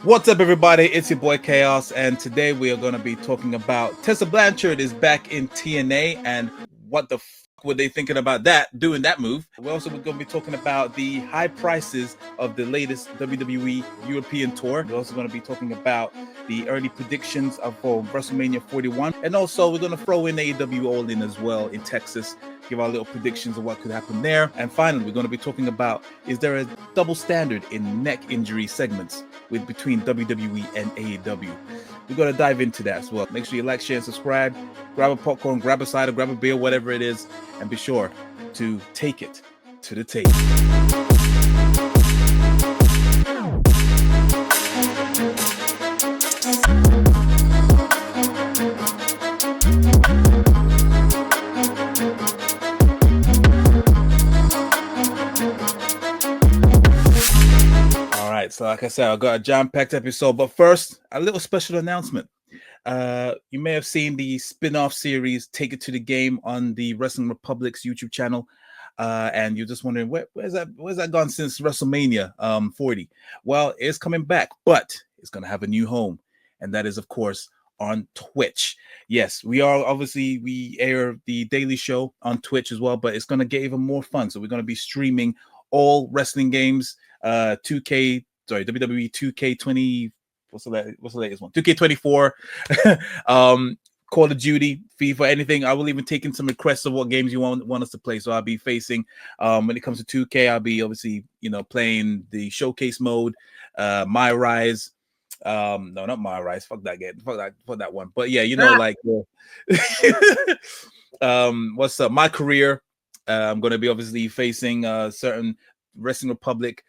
What's up, everybody? It's your boy Chaos, and today we are going to be talking about Tessa Blanchard is back in TNA, and what the were they thinking about that, doing that move? We're also going to be talking about the high prices of the latest WWE European tour. We're also going to be talking about the early predictions of WrestleMania 41, and also we're going to throw in AEW All In as well in Texas, give our little predictions of what could happen there. And finally, we're going to be talking about, is there a double standard in neck injury segments between WWE and AEW? We're going to dive into that as well. Make sure you like, share, and subscribe. Grab a popcorn, grab a cider, grab a beer, whatever it is, and be sure to take it to the table. So like I said, I got a jam-packed episode, but first, a little special announcement. You may have seen the spin-off series Take It to the Game on the Wrestling Republic's YouTube channel, and you're just wondering where's that gone since WrestleMania 40? Well, it's coming back, but it's gonna have a new home, and that is, of course, on Twitch. Yes, we air the daily show on Twitch as well, but it's gonna get even more fun. So we're gonna be streaming all wrestling games, WWE 2K20. What's the latest one? 2K24, Call of Duty, FIFA, anything. I will even take in some requests of what games you want us to play. So I'll be facing, when it comes to 2K, I'll be obviously, playing the showcase mode, My Rise. No, not My Rise. Fuck that game. Fuck that one. But yeah, what's up? My Career. I'm going to be obviously facing certain Wrestling Republic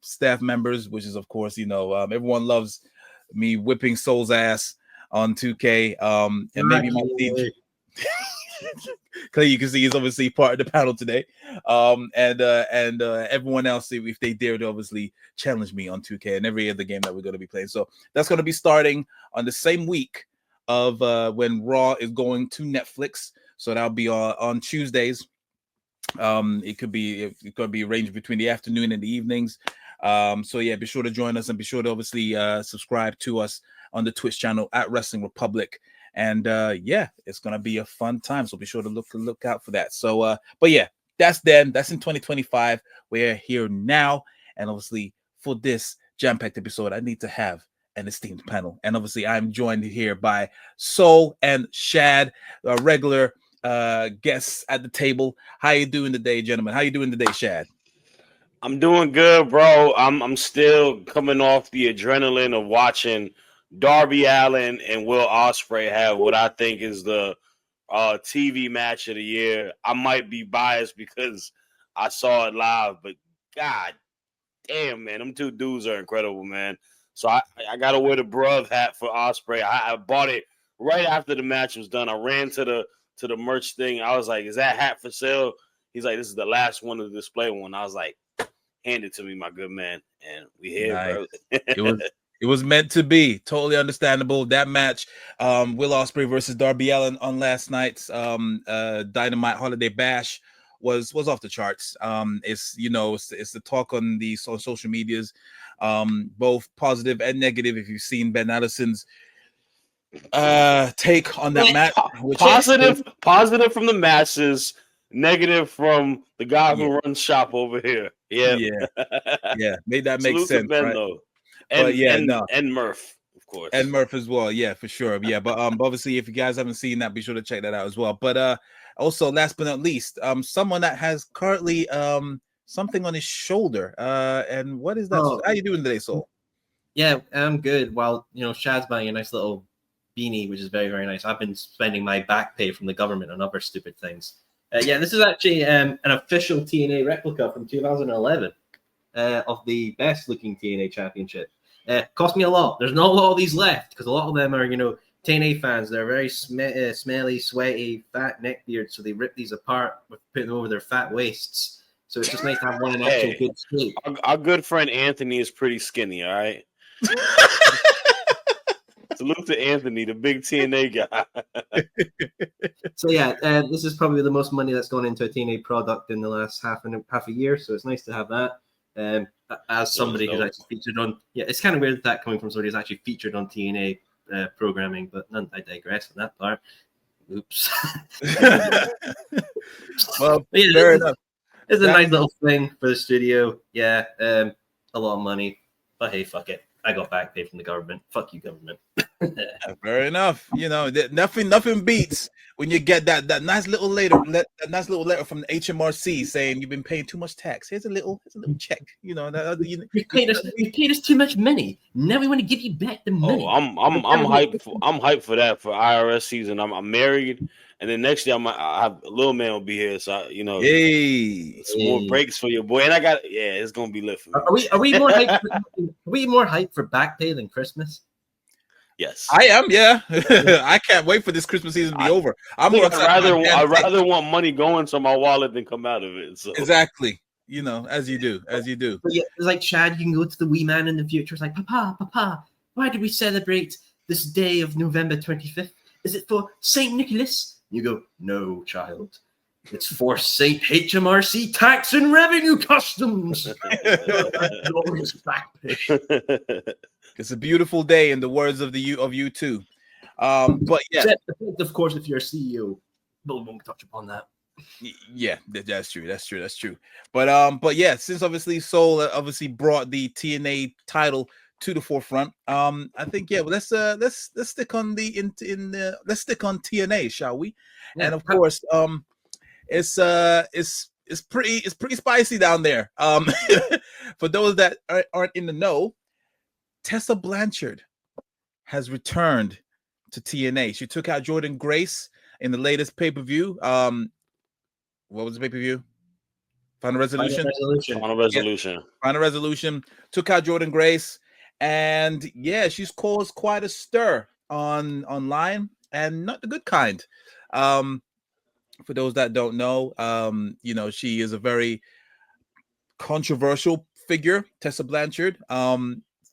staff members, which is, of course, everyone loves me whipping Soul's ass on 2K. And maybe my team. Clay, you can see he's obviously part of the panel today. And everyone else, if they dare to obviously challenge me on 2K and every other game that we're going to be playing. So that's going to be starting on the same week of when Raw is going to Netflix. So that'll be on Tuesdays. It could be arranged between the afternoon and the evenings. So yeah, be sure to join us and be sure to obviously subscribe to us on the Twitch channel at Wrestling Republic. And yeah, it's gonna be a fun time. So be sure to look out for that. So but yeah, that's in 2025. We're here now, and obviously for this jam-packed episode, I need to have an esteemed panel. And obviously I'm joined here by Soul and Shad, a regular guests at the table. How you doing today, gentlemen? How you doing today, Shad? I'm doing good, bro. I'm still coming off the adrenaline of watching Darby Allin and Will Ospreay have what I think is the TV match of the year. I might be biased because I saw it live, but god damn, man, them two dudes are incredible, man. So I gotta wear the bruv hat for Ospreay. I bought it right after the match was done. I ran to the merch thing. I was like, is that hat for sale? He's like, this is the last one to display one. I was like, hand it to me, my good man. And we here, nice. Bro. It was meant to be. Totally understandable. That match, Will Ospreay versus Darby Allin on last night's Dynamite Holiday Bash was off the charts. It's the talk on the social medias, both positive and negative. If you've seen Ben Allison's take on that match, positive from the masses, negative from the guy who runs shop over here. Yeah, made that make sense, Ben, right? Though. And Murph, of course, and Murph as well. Yeah, for sure. Yeah, but obviously, if you guys haven't seen that, be sure to check that out as well. But also, last but not least, someone that has currently something on his shoulder. And what is that? Oh. How you doing today, Soul? Yeah, I'm good. While Shad's buying a nice little beanie, which is very, very nice. I've been spending my back pay from the government on other stupid things. Yeah, this is actually an official TNA replica from 2011 of the best looking TNA championship. Cost me a lot. There's not a lot of these left because a lot of them are, TNA fans. They're very smelly, sweaty, fat neckbeards, so they rip these apart with putting them over their fat waists. So it's just nice to have one in actual good shape. Our good friend Anthony is pretty skinny, all right? Salute to Anthony, the big TNA guy. So yeah, this is probably the most money that's gone into a TNA product in the last half a year. So it's nice to have that. As somebody who's actually featured on, it's kind of weird that coming from somebody who's actually featured on TNA programming, but I digress on that part. Oops. Well, fair enough. It's a nice little thing for the studio. Yeah, a lot of money, but hey, fuck it. I got back pay from the government. Fuck you, government. Fair enough. You know, nothing beats when you get that nice little letter from the HMRC saying you've been paying too much tax. Here's a little check. You know, you paid us too much money. Now we want to give you back the money. Oh, I'm hyped. I'm hyped for that for IRS season. I'm married, and then next year I have little man will be here. So some more breaks for your boy. And I got it's gonna be lit for me. Are we more hyped? Are we more hyped for back pay than Christmas? Yes, I am. Yeah, I can't wait for this Christmas season to be over. I'd rather want money going to my wallet than come out of it. So. Exactly. You know, as you do. But yeah, it's like Shad. You can go to the wee man in the future. It's like, Papa, why do we celebrate this day of November 25th? Is it for Saint Nicholas? You go, no, child. It's for Saint HMRC Tax and Revenue Customs. It's a beautiful day, in the words of you too. But yeah, of course, if you're a CEO, but we won't touch upon that. Yeah, that's true. But yeah, since obviously Soul obviously brought the TNA title to the forefront, I think let's stick on let's stick on TNA, shall we? Yeah. And of course, it's pretty spicy down there. For those that aren't in the know, Tessa Blanchard has returned to TNA. She took out Jordynne Grace in the latest pay-per-view. What was the pay-per-view? Final Resolution. Final Resolution. Took out Jordynne Grace, and she's caused quite a stir online, and not the good kind. For those that don't know, she is a very controversial figure, Tessa Blanchard.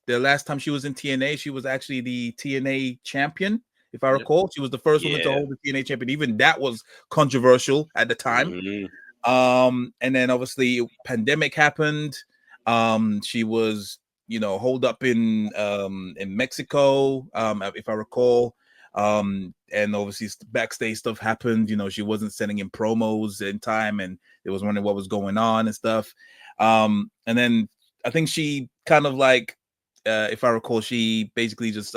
The last time she was in TNA, she was actually the TNA champion, if I recall. She was the first woman to hold the TNA champion. Even that was controversial at the time. Mm-hmm. And then obviously pandemic happened. She was, holed up in Mexico, if I recall. And obviously backstage stuff happened. She wasn't sending in promos in time, and they was wondering what was going on and stuff. And then I think she kind of like, if I recall, she basically just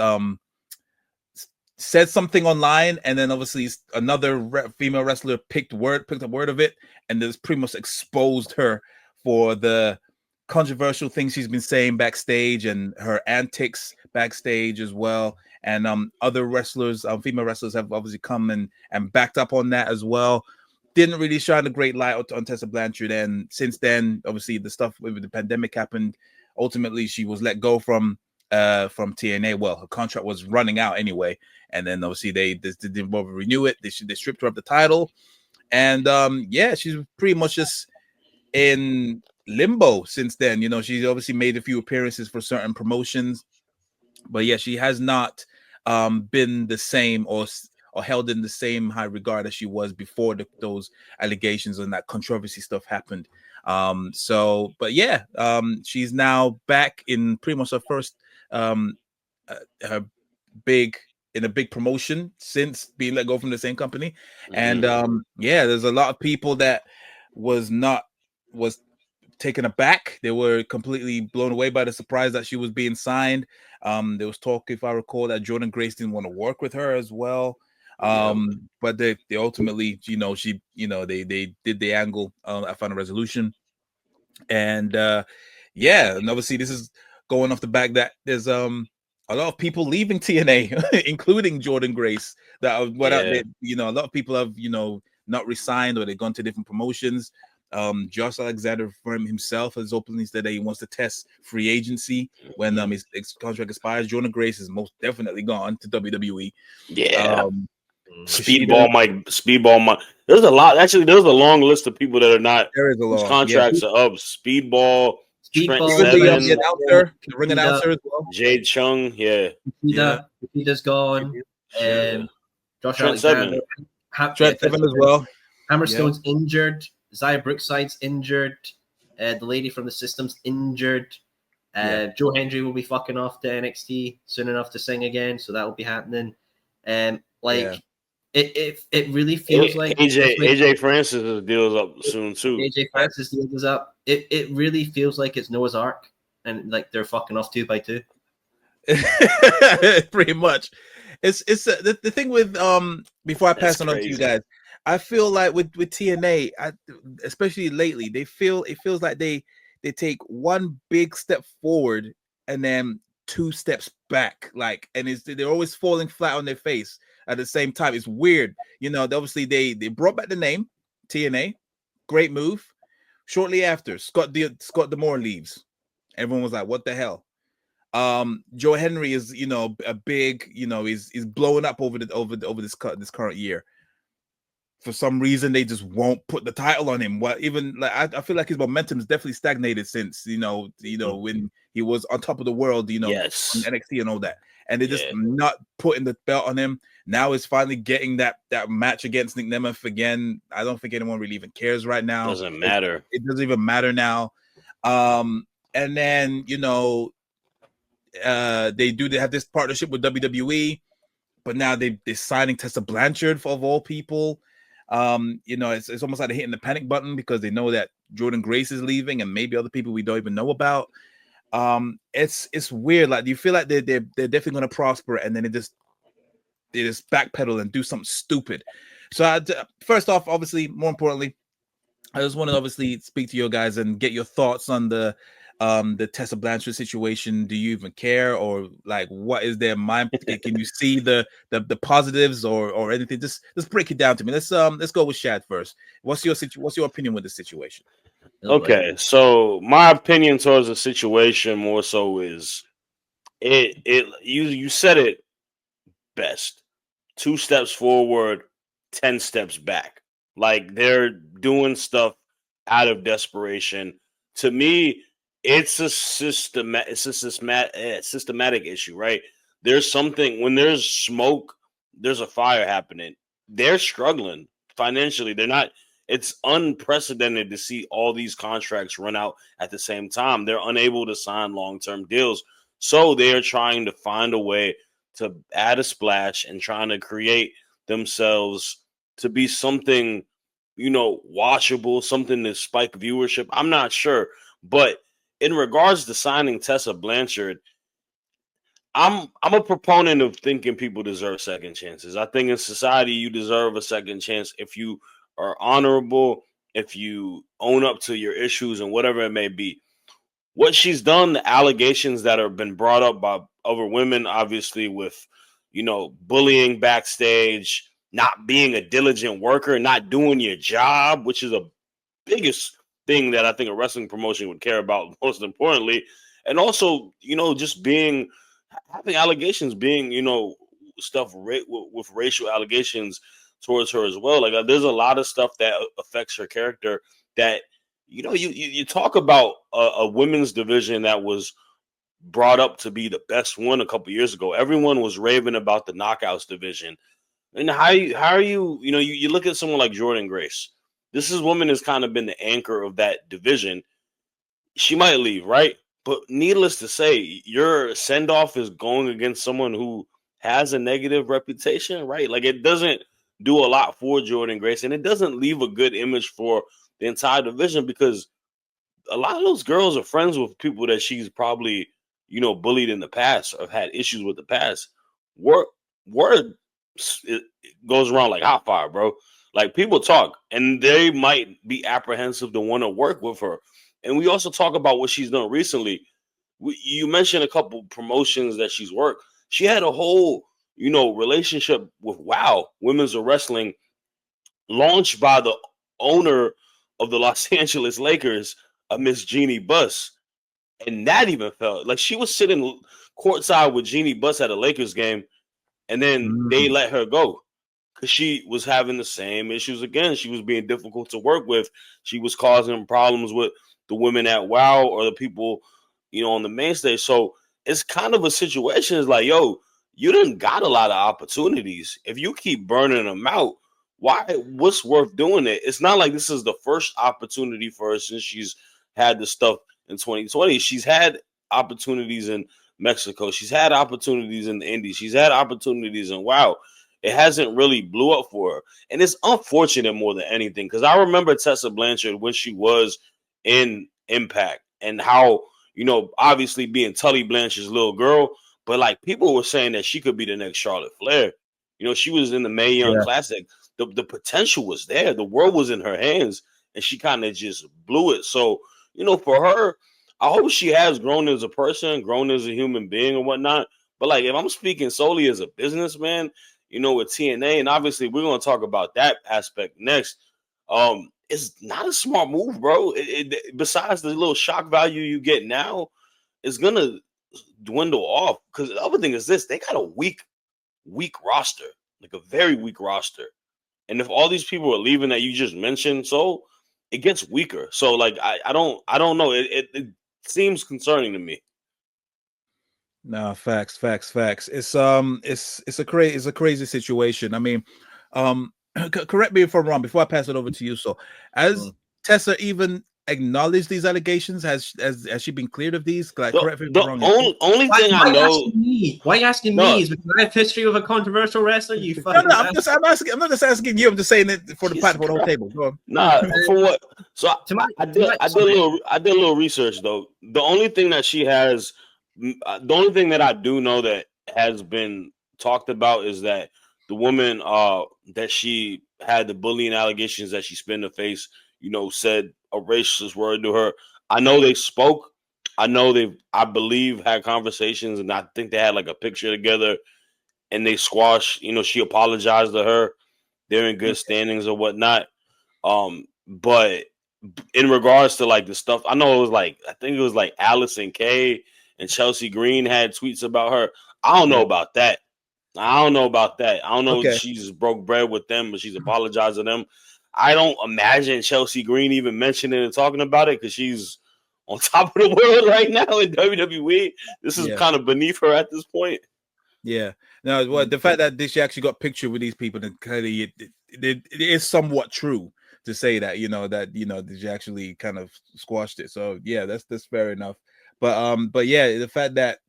said something online, and then obviously another female wrestler picked up word of it, and this pretty much exposed her for the controversial things she's been saying backstage and her antics backstage as well. And other wrestlers, female wrestlers, have obviously come and backed up on that as well. Didn't really shine a great light on Tessa Blanchard, and since then, obviously the stuff with the pandemic happened. Ultimately, she was let go from TNA. Well, her contract was running out anyway, and then obviously they didn't bother to renew it. They stripped her of the title, and she's pretty much just in limbo since then. She's obviously made a few appearances for certain promotions, but she has not been the same or held in the same high regard as she was before those allegations and that controversy stuff happened. She's now back in pretty much her first her big promotion since being let go from the same company. Mm-hmm. And there's a lot of people that was taken aback. They were completely blown away by the surprise that she was being signed. There was talk, if I recall, that Jordynne Grace didn't want to work with her as well. But they ultimately, they did the angle at Final Resolution, and and obviously this is going off the back that there's a lot of people leaving TNA, including Jordynne Grace. That a lot of people have not resigned, or they've gone to different promotions. Josh Alexander from himself has openly said that he wants to test free agency when his contract expires. Jordynne Grace is most definitely gone to WWE. Speedball Mike. There's a lot. Actually, there's a long list of people that are not. There is a long contracts are up. Speedball, the ring announcer as well. Jade Chung, Peter's gone. Josh Trent Seven. Trent Seven as well. Hammerstone's injured. Zaya Brookside's injured. The lady from the system's injured. Joe Hendry will be fucking off to NXT soon enough to sing again, so that will be happening. It really feels like AJ Francis' deal's up soon too. AJ Francis' deal is up. It really feels like it's Noah's Ark, and like they're fucking off 2 by 2. Pretty much. It's the thing with before I pass on to you guys, I feel like with TNA, especially lately, it feels like they take one big step forward and then 2 steps back, like, and they're always falling flat on their face at the same time. It's weird, obviously they brought back the name TNA, great move. Shortly after, Scott D'Amore leaves. Everyone was like, what the hell? Joe Henry is, a big, he's blowing up over this current year. For some reason, they just won't put the title on him. What even like I feel like his momentum is definitely stagnated since when he was on top of the world, yes, on NXT and all that, and they're just not putting the belt on him. Now he's finally getting that match against Nick Nemeth again. I don't think anyone really even cares right now. Doesn't matter. It doesn't even matter now. And then they have this partnership with WWE, but now they're signing Tessa Blanchard of all people. It's almost like they're hitting the panic button because they know that Jordan Grace is leaving and maybe other people we don't even know about. It's weird. Like, you feel like they're definitely going to prosper, and then they just backpedal and do something stupid. So first off, obviously, more importantly, I just want to obviously speak to you guys and get your thoughts on the Tessa Blanchard situation. Do you even care, or like, what is their mind? Can you see the positives or anything? Just break it down to me. Let's go with Shad first. What's your opinion with the situation? Okay, so my opinion towards the situation more so is you said it best. 2 steps forward, 10 steps back. Like, they're doing stuff out of desperation. To me, it's a systematic issue, right? There's something, when there's smoke, there's a fire happening. They're struggling financially. It's unprecedented to see all these contracts run out at the same time. They're unable to sign long-term deals. So they are trying to find a way to add a splash and trying to create themselves to be something, watchable, something to spike viewership. I'm not sure. But in regards to signing Tessa Blanchard, I'm a proponent of thinking people deserve second chances. I think in society you deserve a second chance if you are honorable, if you own up to your issues and whatever it may be. What she's done, the allegations that have been brought up by other women, obviously with, bullying backstage, not being a diligent worker, not doing your job, which is a biggest thing that I think a wrestling promotion would care about most importantly. And also, just having allegations, being, stuff with racial allegations towards her as well. Like, there's a lot of stuff that affects her character that, you talk about a women's division that was brought up to be the best one a couple years ago. Everyone was raving about the Knockouts division. And how are you, you look at someone like Jordan Grace. This woman has kind of been the anchor of that division. She might leave, right? But needless to say, your send-off is going against someone who has a negative reputation, right? Like, it doesn't do a lot for Jordan Grace, and it doesn't leave a good image for the entire division, because a lot of those girls are friends with people that she's probably, bullied in the past or had issues with the past. Word it goes around like hot fire, bro. Like, people talk, and they might be apprehensive to want to work with her. And we also talk about what she's done recently. You mentioned a couple promotions that she's worked. She had a whole, relationship with WOW, Women's of Wrestling, launched by the owner of the Los Angeles Lakers, Miss Jeannie Buss. And that even felt like she was sitting courtside with Jeannie Buss at a Lakers game, and then they let her go because she was having the same issues again. She was being difficult to work with. She was causing problems with the women at WOW or the people, on the main stage. So it's kind of a situation. It's like, yo, you done got a lot of opportunities. If you keep burning them out, what's worth doing it? It's not like this is the first opportunity for her since she's had the stuff in 2020. She's had opportunities in Mexico. She's had opportunities in the Indies. She's had opportunities, and wow, it hasn't really blew up for her. And it's unfortunate more than anything, because I remember Tessa Blanchard when she was in Impact, and how, you know, obviously being Tully Blanchard's little girl, but like people were saying that she could be the next Charlotte Flair. You know, she was in the Mae Young Classic. The potential was there. The world was in her hands, and she kind of just blew it. So, you know, for her, I hope she has grown as a person, grown as a human being and whatnot. But like, if I'm speaking solely as a businessman, you know, with TNA, and obviously we're going to talk about that aspect next. It's not a smart move, bro. Besides the little shock value you get now, it's going to dwindle off. Because the other thing is this, they got a weak roster, like a very weak roster. And if all these people are leaving that you just mentioned, so it gets weaker. So like, I don't know. It seems concerning to me. No, facts. It's a crazy situation. I mean, correct me if I'm wrong before I pass it over to you. So, has Tessa even acknowledged these allegations? Has she been cleared of these? Like, correct me if I'm wrong. Only thing I know. Why asking me? Is because I have history of a controversial wrestler. You fucking. No, I'm not just asking you. I'm just saying it for the whole table. Go on. Nah, for what? So I did a little research though. The only thing that she has, the only thing that I do know that has been talked about is that the woman that she had the bullying allegations that she spit in the face, you know, said a racist word to her. I know they spoke. I know I believe, had conversations, and I think they had like a picture together, and they squashed. You know, she apologized to her. They're in good standings or whatnot. But in regards to like the stuff, I know I think it was like Allison Kay and Chelsea Green had tweets about her. I don't know about that. I don't know if she's broke bread with them, but she's apologized to them. I don't imagine Chelsea Green even mentioning and talking about it, because she's on top of the world right now in WWE. This is kind of beneath her at this point. Yeah. No, well, the fact that she actually got pictured with these people, and clearly it is somewhat true to say that, that she actually kind of squashed it. So yeah, that's fair enough. But yeah, the fact that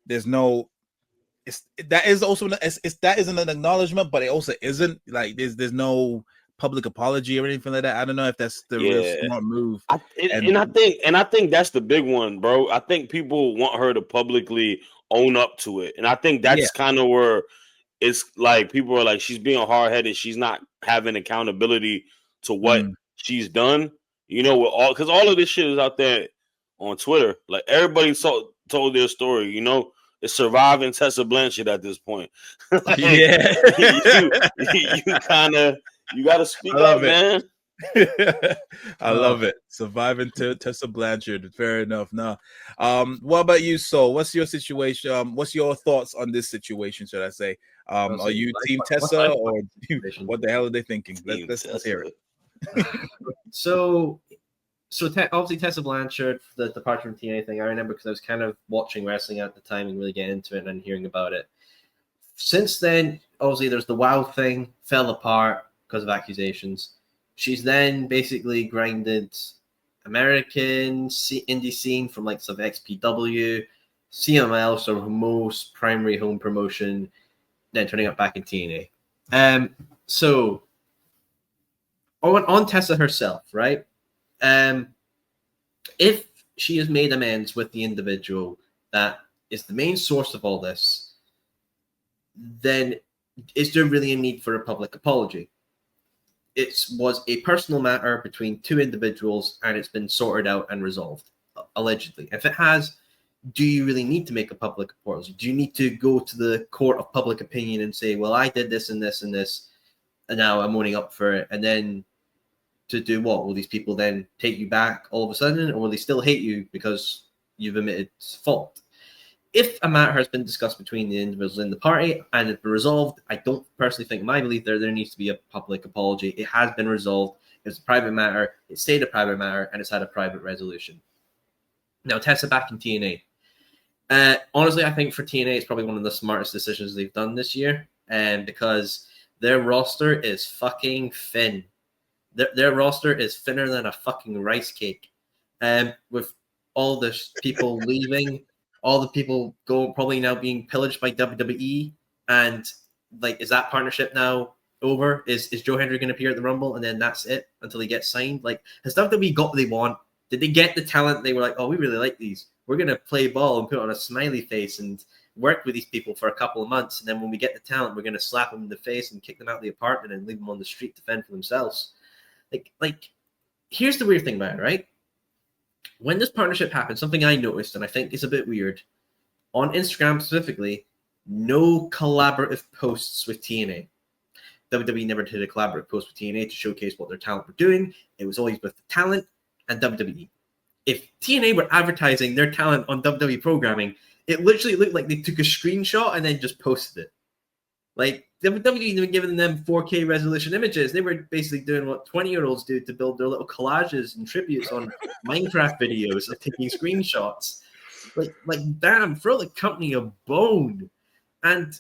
there's no, that is an acknowledgement, but it also isn't like there's no public apology or anything like that. I don't know if that's the real smart move. I think that's the big one, bro. I think people want her to publicly own up to it, and I think that's kind of where it's like people are like, she's being hard-headed. She's not having accountability to what she's done. You know, because all of this shit is out there on Twitter. Like, everybody told their story. You know, it's surviving Tessa Blanchard at this point. Like, you got to speak up, man. I love it. Surviving Tessa Blanchard. Fair enough. Now, what about you, Soul? What's your situation? What's your thoughts on this situation? Should I say? Are you Team Tessa, or what the hell are they thinking? Let's hear it. So obviously Tessa Blanchard, the departure from TNA thing, I remember because I was kind of watching wrestling at the time and really getting into it and hearing about it. Since then, obviously there's the WoW thing, fell apart because of accusations. She's then basically grinded American indie scene from like some XPW, CML, so her most primary home promotion, then turning up back in TNA. So on Tessa herself, right? If she has made amends with the individual that is the main source of all this, then is there really a need for a public apology? It was a personal matter between two individuals, and it's been sorted out and resolved, allegedly. If it has, do you really need to make a public apology? Do you need to go to the court of public opinion and say, well, I did this and this and this, and now I'm owning up for it? And then to do what? Will these people then take you back all of a sudden, or will they still hate you because you've admitted fault? If a matter has been discussed between the individuals in the party and it's been resolved, I don't personally think, in my belief, there needs to be a public apology. It has been resolved. It's a private matter. It stayed a private matter, and it's had a private resolution. Now, Tessa back in TNA. Honestly, I think for TNA, it's probably one of the smartest decisions they've done this year, because their roster is fucking thin. Their roster is thinner than a fucking rice cake. with all the people leaving, all the people probably now being pillaged by WWE, and like, is that partnership now over? Is Joe Hendry going to appear at the Rumble, and then that's it until he gets signed? Like, has WWE got what they want? Did they get the talent? They were like, oh, we really like these. We're going to play ball and put on a smiley face and work with these people for a couple of months, and then when we get the talent, we're going to slap them in the face and kick them out of the apartment and leave them on the street to fend for themselves. Like, here's the weird thing about it, right? When this partnership happened, something I noticed, and I think is a bit weird, on Instagram specifically, no collaborative posts with TNA. WWE never did a collaborative post with TNA to showcase what their talent were doing. It was always with the talent and WWE. If TNA were advertising their talent on WWE programming, it literally looked like they took a screenshot and then just posted it. Like, WWE even giving them 4K resolution images. They were basically doing what 20-year-olds do to build their little collages and tributes on Minecraft videos of taking screenshots. Like, damn, throw the company a bone. And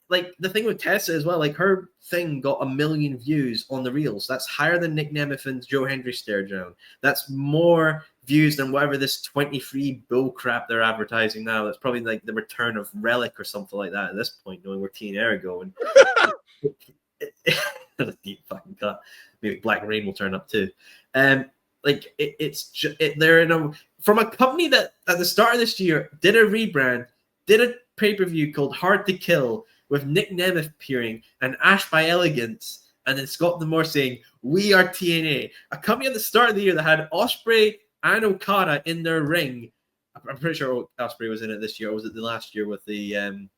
like, the thing with Tessa as well, like, her thing got 1 million views on the reels. That's higher than Nick Nemeth and Joe Hendry stare down. That's more views than whatever this 23 bull crap they're advertising now. That's probably like the return of Relic or something like that at this point, knowing where TNA are going. That's a deep fucking cut. Maybe Black Rain will turn up too. Like, they're in from a company that at the start of this year did a rebrand, did a pay-per-view called Hard to Kill with Nick Nemeth appearing and Ash by Elegance, and then Scott D'Amore saying, "We are TNA." A company at the start of the year that had Ospreay and Okada in their ring. I'm pretty sure Ospreay was in it this year, or was it the last year with the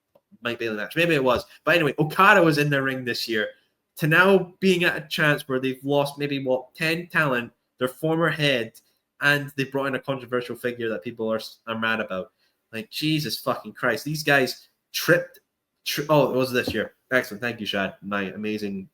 Mike Bailey match? Maybe it was. But anyway, Okada was in their ring this year, to now being at a chance where they've lost maybe 10 talent, their former head, and they brought in a controversial figure that people are mad about. Like, Jesus fucking Christ. These guys tripped. Oh, it was this year. Excellent. Thank you, Shad. My amazing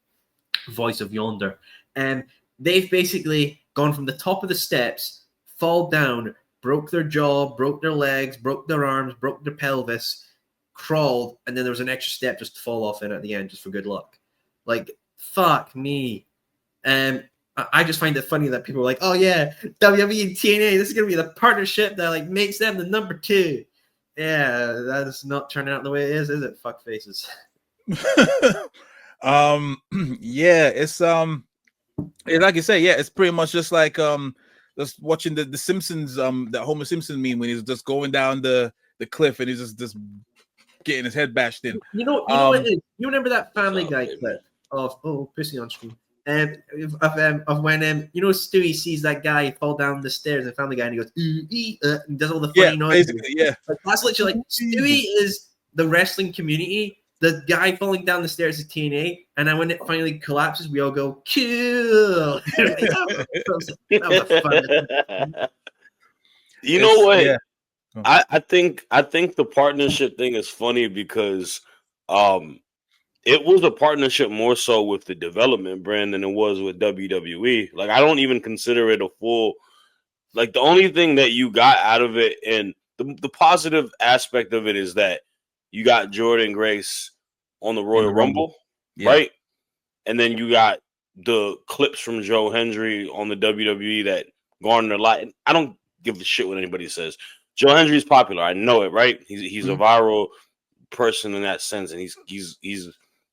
voice of yonder. And they've basically gone from the top of the steps, fall down, broke their jaw, broke their legs, broke their arms, broke their pelvis, crawled, and then there was an extra step just to fall off in at the end just for good luck. Like, fuck me. I just find it funny that people are like, oh yeah, WWE and TNA, this is going to be the partnership that like makes them the number 2. Yeah, that is not turning out the way it is it? Fuck faces. Yeah, it's like you say, yeah, it's pretty much just like just watching the Simpsons, that Homer Simpson meme when he's just going down the cliff and he's just getting his head bashed in. You know what it is? You remember that Family Guy clip of pussy on screen? Of when you know, Stewie sees that guy fall down the stairs in Family Guy and he goes and does all the funny noises. Yeah, that's literally like Stewie is the wrestling community. The guy falling down the stairs is TNA, and then when it finally collapses, we all go cool. That was fun. You know what? Yeah. I think the partnership thing is funny because it was a partnership more so with the development brand than it was with WWE. Like, I don't even consider it a full, like, the only thing that you got out of it, and the positive aspect of it is that you got Jordan Grace on the Royal Rumble, right? And then you got the clips from Joe Hendry on the WWE that garnered a lot. And I don't give a shit what anybody says. Joe Hendry's popular. I know it, right? He's a viral person in that sense, and he's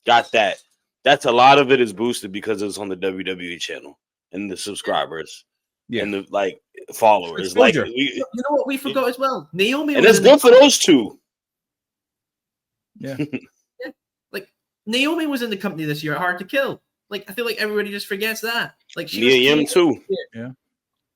got that. That's a lot of it is boosted because it's on the WWE channel and the subscribers and the like followers. Exposure. Like, you know what we forgot as well? Naomi, and it's good for those two. Yeah. Like, Naomi was in the company this year at Hard to Kill. Like, I feel like everybody just forgets that. Like, she Mia Yim too. Yeah. And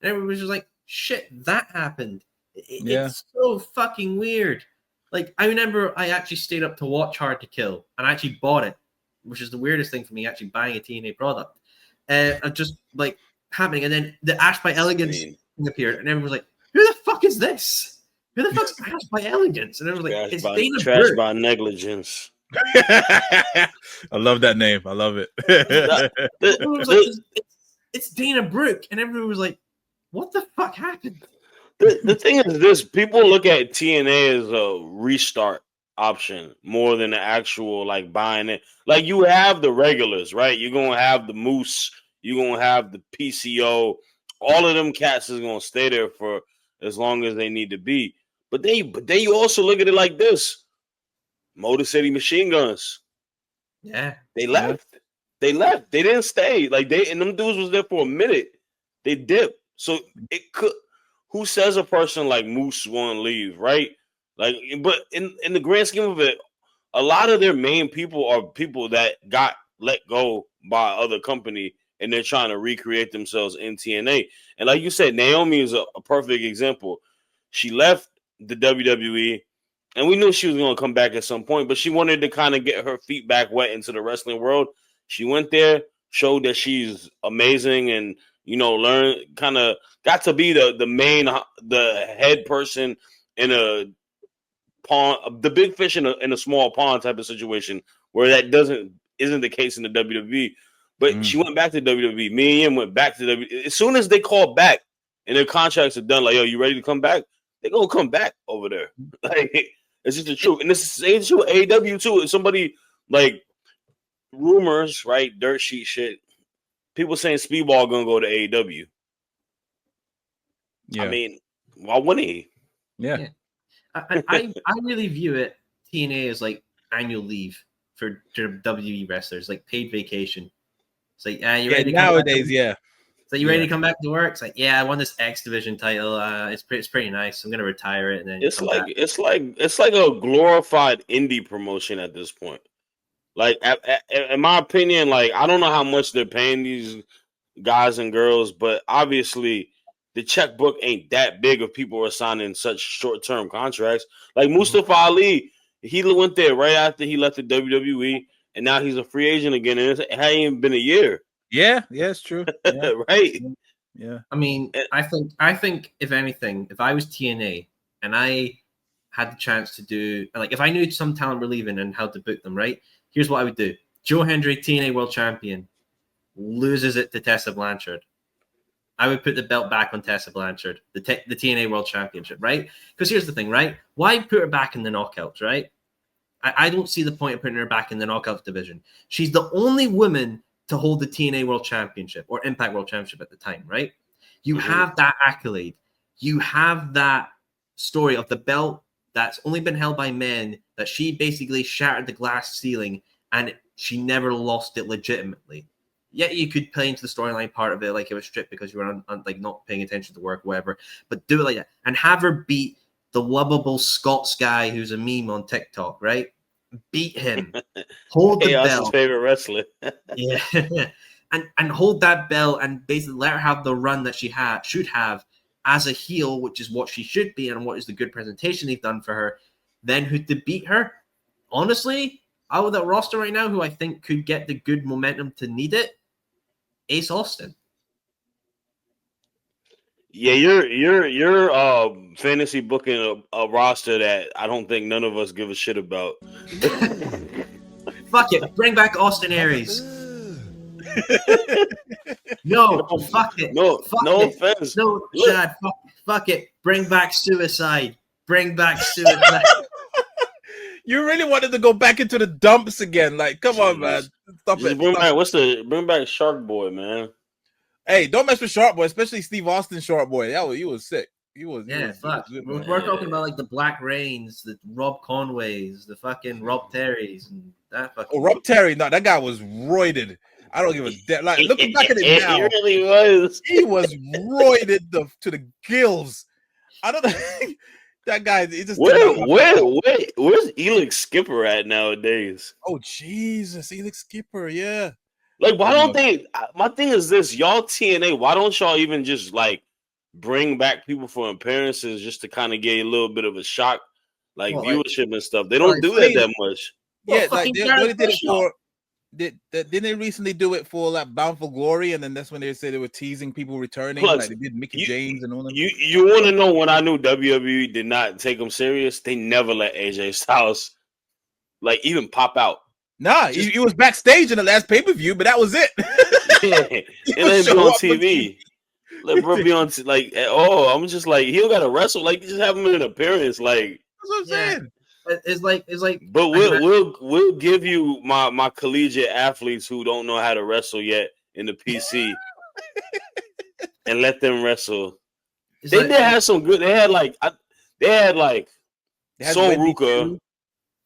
everybody was just like, shit, that happened. It's so fucking weird. Like, I remember I actually stayed up to watch Hard to Kill, and I actually bought it, which is the weirdest thing for me, actually buying a TNA product. And just, like, happening. And then the Ash by Elegance thing appeared, and everyone was like, who the fuck is this? Who the fuck's Ash by Elegance? And everyone was like, it's Dana Trash Brooke. by Negligence. I love that name. I love it. It's Dana Brooke. And everyone was like, what the fuck happened? The thing is this, people look at TNA as a restart option more than the actual, like, buying it. Like, you have the regulars, right? You're going to have the Moose. You're going to have the PCO. all of them cats is gonna stay there for as long as they need to be. But then you also look at it like this: Motor City Machine Guns. Yeah, they left. Yeah. They left. They didn't stay. Like and them dudes was there for a minute. They dipped. So it could. Who says a person like Moose won't leave, right? Like, but in the grand scheme of it, a lot of their main people are people that got let go by other company, and they're trying to recreate themselves in TNA. And like you said, Naomi is a perfect example. She left the WWE, and we knew she was going to come back at some point, but she wanted to kind of get her feet back wet into the wrestling world. She went there, showed that she's amazing, and learned, kind of got to be the head person in a pond, the big fish in a small pond type of situation, where that isn't the case in the WWE. But she went back to WWE. Me and him went back to WWE. As soon as they called back and their contracts are done, like, yo, you ready to come back? They're gonna come back over there. Like, it's just the truth. And this is true. AEW too. If somebody, like, rumors, right? Dirt sheet shit. People saying Speedball gonna go to AEW. Yeah. I mean, why wouldn't he? Yeah. I really view it, TNA, as like annual leave for WWE wrestlers, like paid vacation. It's like, you ready to nowadays, yeah. So you ready to come back to work? It's like, yeah, I won this X Division title. It's pretty nice. I'm gonna retire it, and then it's like a glorified indie promotion at this point. Like, in my opinion, like, I don't know how much they're paying these guys and girls, but obviously the checkbook ain't that big if people are signing such short-term contracts. Like Mustafa Ali, he went there right after he left the WWE, and now he's a free agent again, and it hadn't even been a year. Yeah, it's true. Yeah. Right. Yeah. I mean, I think if anything, if I was TNA and I had the chance to do, like, if I knew some talent were leaving and how to book them, right? Here's what I would do. Joe Hendry, TNA World Champion, loses it to Tessa Blanchard. I would put the belt back on Tessa Blanchard, the TNA World Championship, right? Because here's the thing, right? Why put her back in the knockouts, right? I don't see the point of putting her back in the knockouts division. She's the only woman to hold the TNA World Championship or Impact World Championship at the time, right? You have that accolade. You have that story of the belt that's only been held by men, that she basically shattered the glass ceiling and she never lost it legitimately. Yeah, you could play into the storyline part of it, like it was stripped because you were like not paying attention to work, whatever. But do it like that and have her beat the lovable Scots guy who's a meme on TikTok, right? Beat him, hold the belt. His favorite wrestler. Yeah, and hold that belt and basically let her have the run that she should have as a heel, which is what she should be and what is the good presentation they've done for her. Then who to beat her? Honestly, out of that roster right now, who I think could get the good momentum to need it, Ace Austin. Yeah, you're fantasy booking a roster that I don't think none of us give a shit about. Fuck it, bring back Austin Aries. No, fuck it. No offense. No, Shad, fuck it. Bring back Suicide. Bring back Suicide. You really wanted to go back into the dumps again? Like, come on, man. Stop it. Bring back Shark Boy, man. Hey, don't mess with Shark Boy, especially Steve Austin Shark Boy. He was sick. We're talking about like the Black Reigns, the Rob Conways, the fucking Rob Terrys, and that fucking. Oh, Rob Terry, no, that guy was roided. I don't give a damn. Like, looking back at it now, he really was. He was roided to the gills. I don't know. That guy, he just where's Elix Skipper at nowadays? Oh Jesus, Elix Skipper, yeah. Like, why don't they? My thing is this, y'all TNA. Why don't y'all even just like bring back people for appearances just to kind of get a little bit of a shock, like viewership and stuff? They don't do that much. Yeah, like they did it for. Didn't they recently do it for like Bound for Glory, and then that's when they said they were teasing people returning, like they did Mickey James and all that. You want to know when I knew WWE did not take them serious? They never let AJ Styles like even pop out. Nah, he was backstage in the last pay-per-view, but that was it. Yeah, it ain't be on TV. Let bro be on I'm just like, he don't gotta wrestle. Like, just have him in an appearance. Like, that's what I'm saying. It's like. But we'll give you my collegiate athletes who don't know how to wrestle yet in the PC. and let them wrestle. It's They like- did have some good. They had Soul Wendy Ruka. Chu.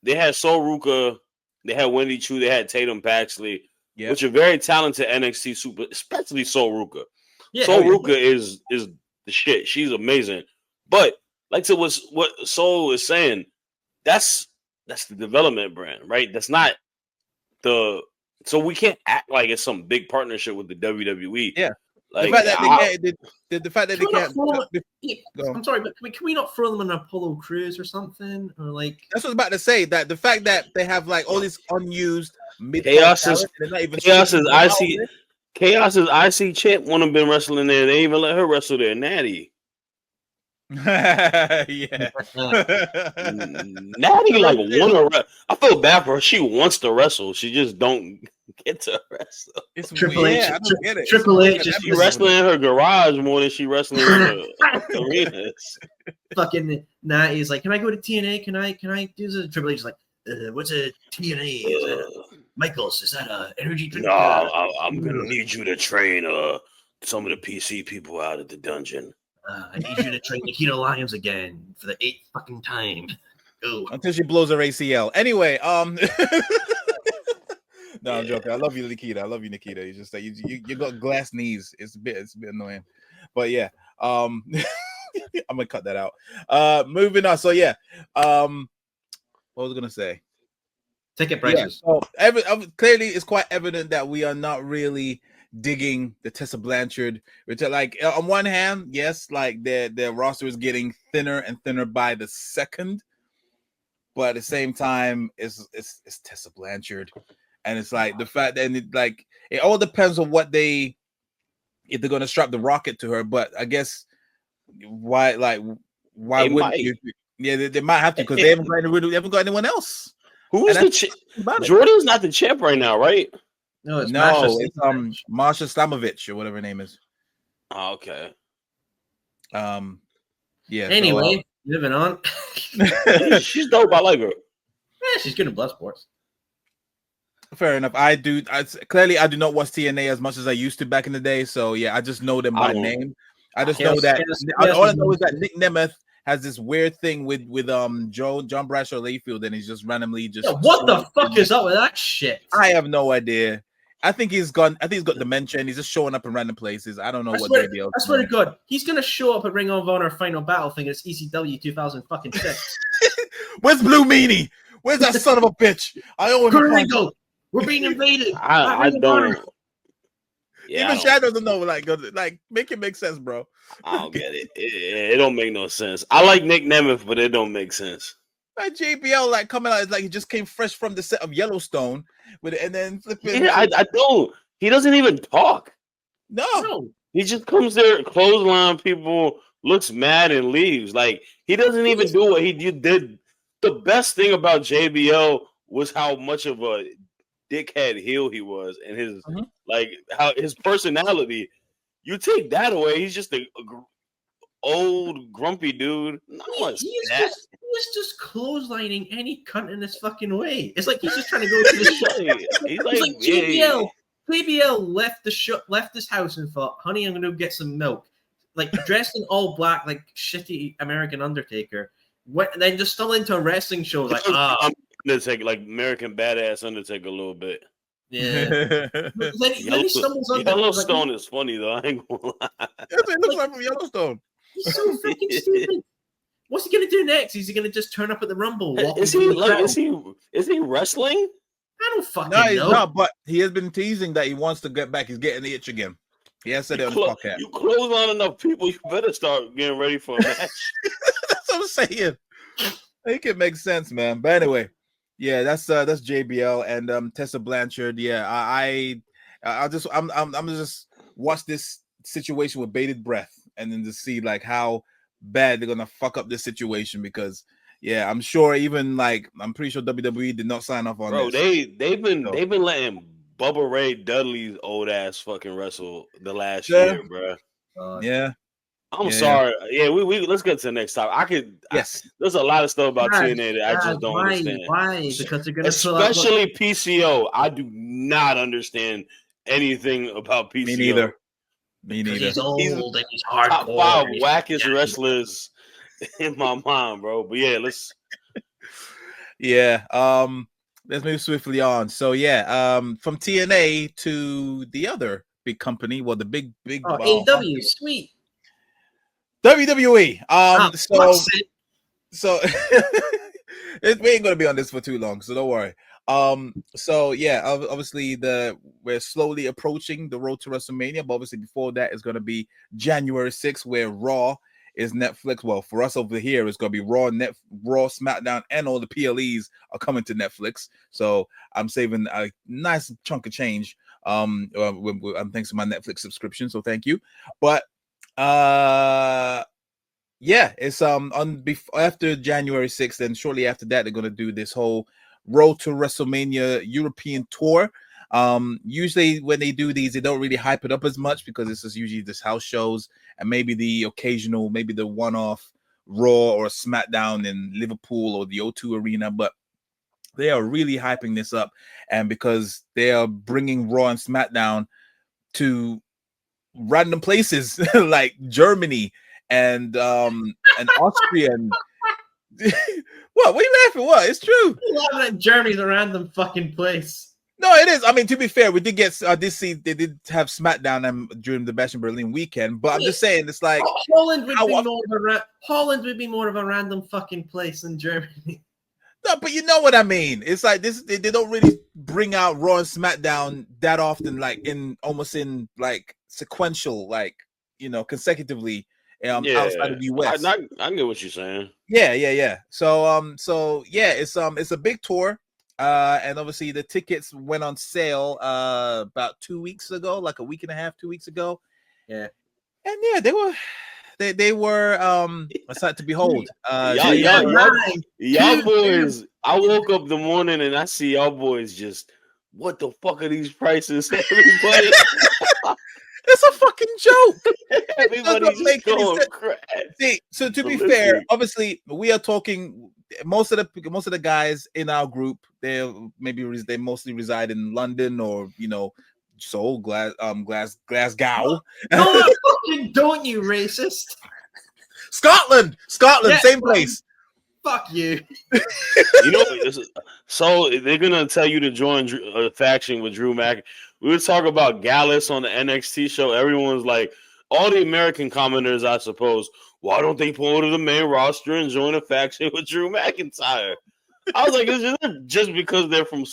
They had Soul Ruka. They had Wendy Chu. They had Tatum Paxley, Yep. which are very talented NXT super, especially Soul Ruka. yeah, Soul Ruka is the shit. She's amazing. But like to what Soul is saying, that's the development brand, right? That's not the. So we can't act like it's some big partnership with the WWE. Yeah. Like, the fact that the fact that Can they we not can't. throw them- Go. I'm sorry, but can we not throw them in an Apollo Cruise or something? Or like That's what I was about to say. That the fact that they have like all these unused Chaos is IC. Chaos's IC champ wouldn't have been wrestling there. They even let her wrestle there. Natty. Yeah. Natty like want to. I feel bad for her. She wants to wrestle. She just don't get to wrestle. It's Triple H. I don't get it. Triple H is She wrestling in her garage more than she wrestling in the arenas. fucking Natty's like, can I go to TNA? Can I do this? Triple H is like, what's a TNA? Is that Michaels? Is that a energy drink? No, I'm gonna need you to train some of the PC people out at the dungeon. I need you to train Nikita Lyons again for the 8th fucking time. Go. Until she blows her ACL. Anyway, no, I'm joking. I love you, Nikita. I love you, Nikita. You just like you got glass knees. It's a bit annoying, but yeah. I'm gonna cut that out. Moving on. So yeah. What was I gonna say? Ticket prices. Yeah, so clearly, it's quite evident that we are not really digging the Tessa Blanchard. Which are like on one hand, yes, like their roster is getting thinner and thinner by the second, but at the same time, it's Tessa Blanchard, and it's like the fact that it all depends on if they're gonna strap the rocket to her. But I guess why wouldn't you? Yeah, they might have to because they haven't got anyone else. Who is the champ? Jordan's not the champ right now, right? No, it's Masha Slamovich or whatever her name is. Oh, okay. Yeah. Anyway, moving on. She's dope. I like her. Yeah, she's good in blood sports. Fair enough. I do not watch TNA as much as I used to back in the day. So yeah, I just know them by name. I just know that all I know is that Nick Nemeth has this weird thing with John Bradshaw Layfield, and he's just randomly just. Yeah, what the fuck is up with that shit? I have no idea. I think he's got dementia, and he's just showing up in random places. I don't know what they're doing. I swear to God, he's gonna show up at Ring of Honor Final Battle thing. It's ECW 2006. Where's Blue Meanie? Where's that son of a bitch? I owe him. Go. We're being invaded. I don't. Yeah, even Shad doesn't know. Like, make it make sense, bro. I don't get it. It don't make no sense. I like Nick Nemeth, but it don't make sense. Like JBL, coming out, it's like he just came fresh from the set of Yellowstone with it, and then flipping. Yeah, I don't. He doesn't even talk. No, he just comes there, clothesline people, looks mad, and leaves. Like he doesn't even do what he did. The best thing about JBL was how much of a dickhead heel he was, and his how his personality. You take that away, he's just a old grumpy dude. He's just clotheslining any cunt in this fucking way. It's like he's just trying to go to the show. He's like JBL. JBL left this house and thought, "Honey, I'm gonna go get some milk." Like dressed in all black, like shitty American Undertaker. And then just stumble into a wrestling show, like Undertaker, like American Badass Undertaker, a little bit. Yeah. then he stumbles on Yellowstone is funny though. I ain't gonna lie. That's what it looks like from Yellowstone. He's so freaking stupid. What's he gonna do next? Is he gonna just turn up at the Rumble? Is he wrestling? I don't fucking know. No, he's know. not. But he has been teasing that he wants to get back. He's getting the itch again. He has said it on the podcast. You close on enough people, you better start getting ready for a match. That's what I'm saying. Make it make sense, man. But anyway, yeah, that's JBL and Tessa Blanchard. Yeah, I'm just watch this situation with bated breath, and then to see like how bad they're gonna fuck up this situation, because yeah, I'm sure even I'm pretty sure WWE did not sign off on this. They've been letting Bubba Ray Dudley's old ass fucking wrestle the last year, bro. Yeah. I'm sorry. Yeah, we let's get to the next topic. There's a lot of stuff about TNA that I just don't understand. Why? Because they're gonna especially PCO. I do not understand anything about PCO. Me neither. Me neither. He's old and he's Top hardcore. 5 wackest wrestlers in my mind, bro. But yeah, let's move swiftly on. So from TNA to the other big company, well, the big AEW, sweet. WWE. So we ain't gonna be on this for too long, so don't worry. Obviously we're slowly approaching the road to WrestleMania, but obviously before that is gonna be January 6th, where Raw is Netflix. Well, for us over here, it's gonna be Raw, SmackDown, and all the PLEs are coming to Netflix. So I'm saving a nice chunk of change. Thanks to my Netflix subscription, so thank you. But it's after January 6th, and shortly after that, they're gonna do this whole Road to WrestleMania European tour. Usually when they do these, they don't really hype it up as much because this is usually just house shows and maybe the occasional, maybe the one-off Raw or SmackDown in Liverpool or the O2 Arena, but they are really hyping this up, and because they are bringing Raw and SmackDown to random places like Germany and Austria and what are you laughing? What? It's true. Germany's a random fucking place. No, it is. I mean, to be fair, we did get they did have SmackDown during the Bash in Berlin weekend, but I'm just saying it's like Holland would be more of a random fucking place than Germany. No, but you know what I mean. It's like this. They don't really bring out Raw and SmackDown that often, like almost in sequential, consecutively. Outside of the US. I get what you're saying. Yeah. So it's a big tour. And obviously the tickets went on sale about 2 weeks ago, like a week and a half, 2 weeks ago. Yeah. And they were a sight to behold. Y'all boys, I woke up the morning and I see y'all boys just, what the fuck are these prices, everybody? It's a fucking joke. Everybody's just going crazy. See, so to be fair, obviously we are talking. Most of the guys in our group, they mostly reside in London or Seoul, Glasgow. No, fucking don't, you racist. Scotland, same place. Fuck you. So they're gonna tell you to join a faction with Drew Mac. We were talking about Gallus on the NXT show. Everyone's like, all the American commenters, I suppose, why don't they pull to the main roster and join a faction with Drew McIntyre? I was like, is it just because they're from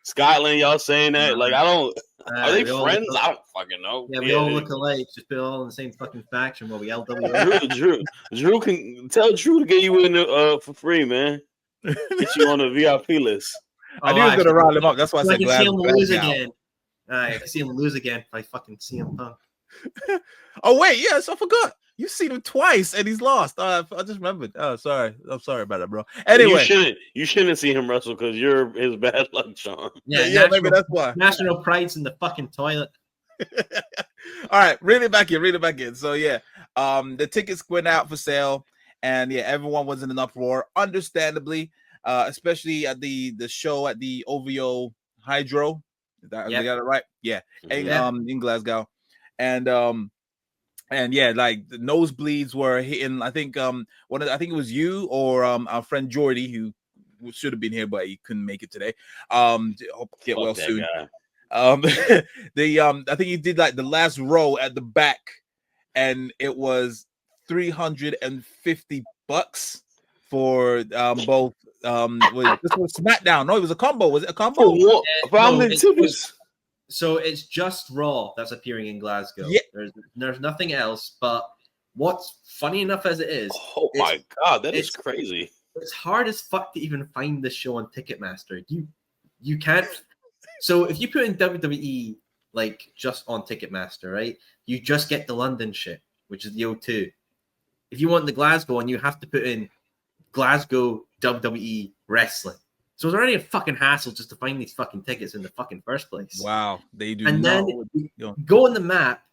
Scotland, y'all saying that? Like, I don't. Are they friends? I don't fucking know. Yeah, we all look alike. Just be all in the same fucking faction while we LW. Drew can tell Drew to get you in for free, man. Get you on the VIP list. I knew he was gonna round him up. That's why I said see him lose again. I see him lose again if I fucking see him punk. Oh wait, yes, I forgot. You've seen him twice and he's lost. I just remembered. Oh, sorry. I'm sorry about it, bro. Anyway, you shouldn't see him wrestle because you're his bad luck charm. Yeah, maybe that's why. National pride's in the fucking toilet. All right, reel it back in. So the tickets went out for sale, and everyone was in an uproar, understandably, especially at the show at the OVO Hydro. They got it right? Yeah. In Glasgow. And like the nosebleeds were hitting. I think I think it was you or our friend Jordy, who should have been here but he couldn't make it today. Hope get well soon. I think he did like the last row at the back, and it was $350 for both. This was SmackDown. No, it was a combo. Was it a combo? So it's just Raw that's appearing in Glasgow. Yeah. There's nothing else. But what's funny enough as it is, oh my god, that is crazy. It's hard as fuck to even find the show on Ticketmaster. You can't. So if you put in WWE like just on Ticketmaster, right, you just get the London shit, which is the O2. If you want the Glasgow one, you have to put in Glasgow WWE wrestling. So it's already a fucking hassle just to find these fucking tickets in the fucking first place. Wow, they do. And then go on the map,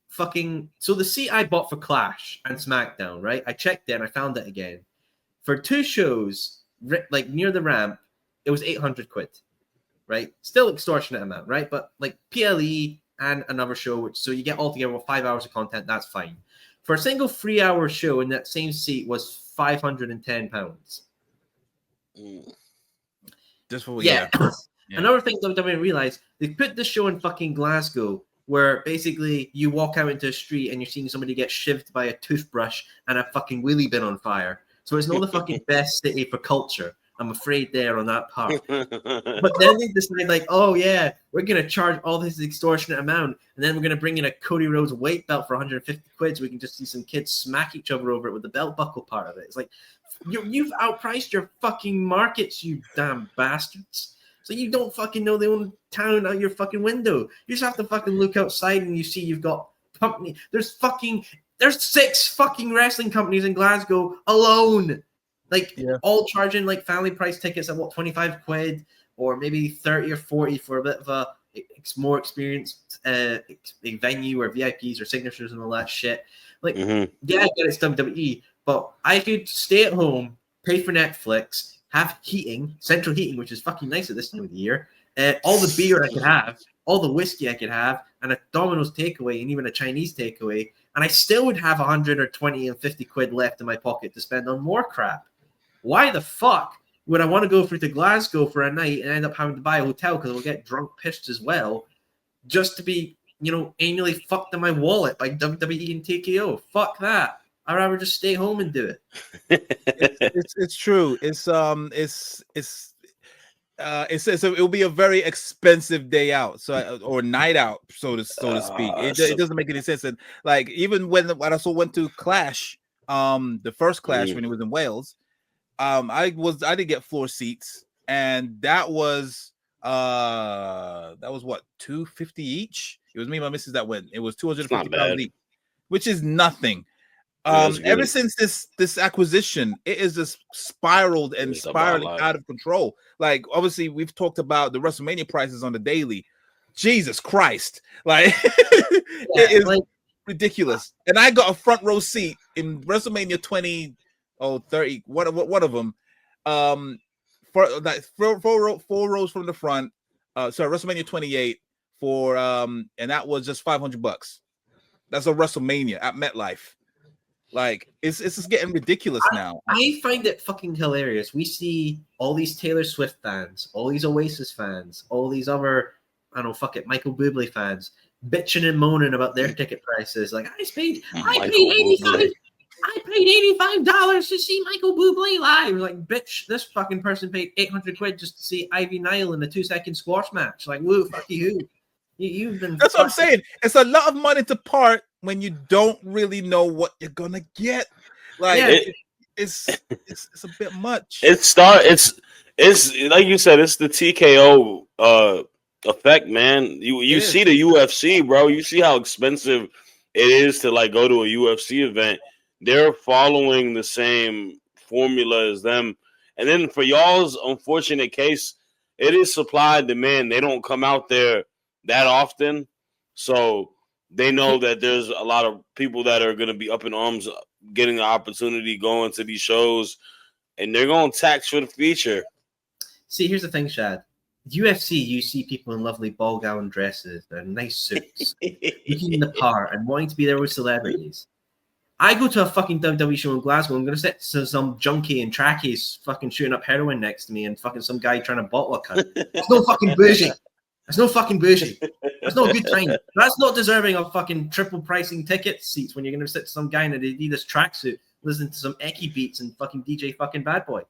fucking. So the seat I bought for Clash and SmackDown, right? I checked it and I found it again. For 2 shows, like near the ramp, it was 800 quid, right? Still extortionate amount, right? But like PLE and another show. So you get altogether 5 hours of content. That's fine. For a single 3-hour show in that same seat was £510. Just for yeah. Yeah. Another thing that I didn't realize, they put the show in fucking Glasgow, where basically you walk out into a street and you're seeing somebody get shivved by a toothbrush and a fucking wheelie bin on fire. So it's not the fucking best city for culture. I'm afraid there on that part. But then they decide, like, oh yeah, we're gonna charge all this extortionate amount, and then we're gonna bring in a Cody Rhodes weight belt for 150 quid, so we can just see some kids smack each other over it with the belt buckle part of it. It's like you've outpriced your fucking markets, you damn bastards. So you don't fucking know the own town out your fucking window. You just have to fucking look outside and you see you've got company. There's 6 fucking wrestling companies in Glasgow alone. Like all charging like family price tickets at what, 25 quid or maybe 30 or 40 for a bit of a more experienced venue or VIPs or signatures and all that shit. Like, yeah, I get it's WWE, but I could stay at home, pay for Netflix, have heating, central heating, which is fucking nice at this time of the year, all the beer I could have, all the whiskey I could have, and a Domino's takeaway and even a Chinese takeaway, and I still would have 100 or 20 and 50 quid left in my pocket to spend on more crap. Why the fuck would I want to go through to Glasgow for a night and end up having to buy a hotel because I'll get drunk pissed as well, just to be, annually fucked in my wallet by WWE and TKO? Fuck that. I'd rather just stay home and do it. It's true. It'll be a very expensive day out, or night out, so to speak. It doesn't make any sense. And like even when I also went to Clash, the first Clash when it was in Wales, I did get floor seats, and that was what, $250 each. It was me and my missus that went. It was $250 each, which is nothing. Ever since this acquisition, it is just spiraled and spiraling out of control. Like, obviously, we've talked about the WrestleMania prices on the daily. Jesus Christ, like it is like ridiculous. And I got a front row seat in WrestleMania 20 or 30, one of them. For like four rows from the front. WrestleMania 28 for and that was just $500. That's a WrestleMania at MetLife. Like it's just getting ridiculous now. I find it fucking hilarious. We see all these Taylor Swift fans, all these Oasis fans, all these other, Michael Bublé fans bitching and moaning about their ticket prices. Like I paid $85 to see Michael Bublé live. Like, bitch, this fucking person paid 800 quid just to see Ivy Nile in a 2-second squash match. Like, woo, fuck you. You've been. That's what I'm saying. It's a lot of money to part when you don't really know what you're gonna get. Like it's a bit much. It's like you said, it's the TKO effect, man. You see the UFC, bro. You see how expensive it is to like go to a UFC event. They're following the same formula as them. And then for y'all's unfortunate case, it is supply and demand. They don't come out there that often. So they know that there's a lot of people that are going to be up in arms getting the opportunity going to these shows, and they're going to tax for the feature. See, here's the thing, Shad. UFC, you see people in lovely ball gown dresses and nice suits, looking the part and wanting to be there with celebrities. I go to a fucking WWE show in Glasgow. I'm going to sit to some junkie in trackies fucking shooting up heroin next to me and fucking some guy trying to bottle a cunt. It's no fucking bougie. There's no fucking bougie. There's no good time. That's not deserving of fucking triple pricing ticket seats when you're going to sit to some guy in an Adidas tracksuit listening to some Eki beats and fucking DJ fucking Bad Boy.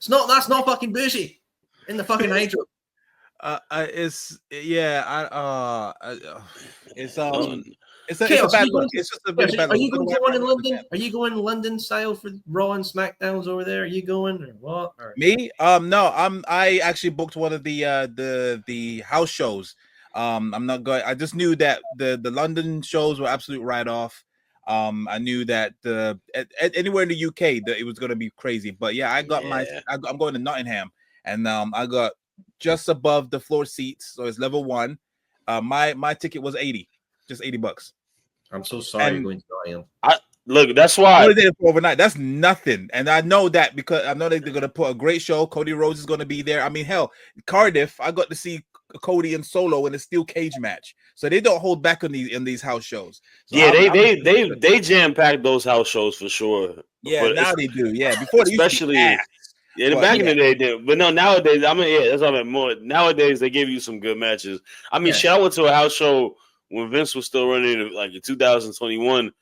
That's not fucking bougie in the fucking hydro. It's a Chaos, bad look. It's just a very bad look. Are you going in London? Are you going London style for Raw and SmackDowns over there? Are you going or what? Or? Me? No. I actually booked one of the house shows. I'm not going. I just knew that the London shows were absolute write-off. I knew that anywhere in the UK that it was going to be crazy. But yeah, I'm going to Nottingham, and I got just above the floor seats, so it's level 1. My ticket was just $80. I'm so sorry you're going to Nottingham. Look, that's why I was there for overnight. That's nothing, and I know that because I know that they're going to put a great show. Cody Rhodes is going to be there. I mean, hell, Cardiff. I got to see Cody and Solo in a steel cage match. So they don't hold back on these house shows. So yeah, they jam packed those house shows for sure. Yeah, now they do. Yeah, before they especially used to be yeah, back in the day, did. But no, nowadays, I mean, yeah, that's what I meant more. Nowadays, they give you some good matches. I mean, shit, I went to a house show when Vince was still running, like in 2021,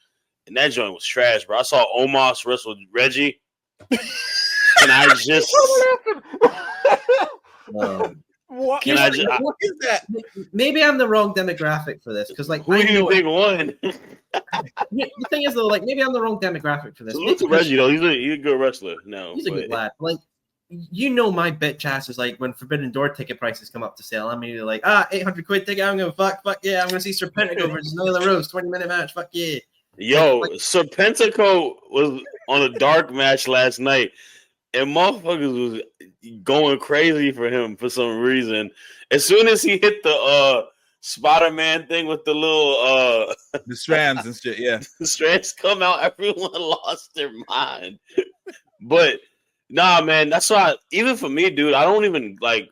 and that joint was trash, bro. I saw Omos wrestle Reggie, and I just. What is that? Maybe I'm the wrong demographic for this because, like, who do you think won? The thing is, though, like, maybe I'm the wrong demographic for this. Look at Reggie, though. He's a good wrestler. No, he's a good lad. Like, you know, my bitch ass is like when Forbidden Door ticket prices come up to sale. I'm immediately like, 800 quid ticket. I'm gonna fuck yeah. I'm gonna see Serpentico versus Nyla Rose, 20-minute match. Fuck yeah. Yo, Serpentico was on a dark match last night. And motherfuckers was going crazy for him for some reason. As soon as he hit the Spider-Man thing with the little the strands and shit, yeah. The strands come out, everyone lost their mind. But nah, man, that's why even for me, dude, I don't even like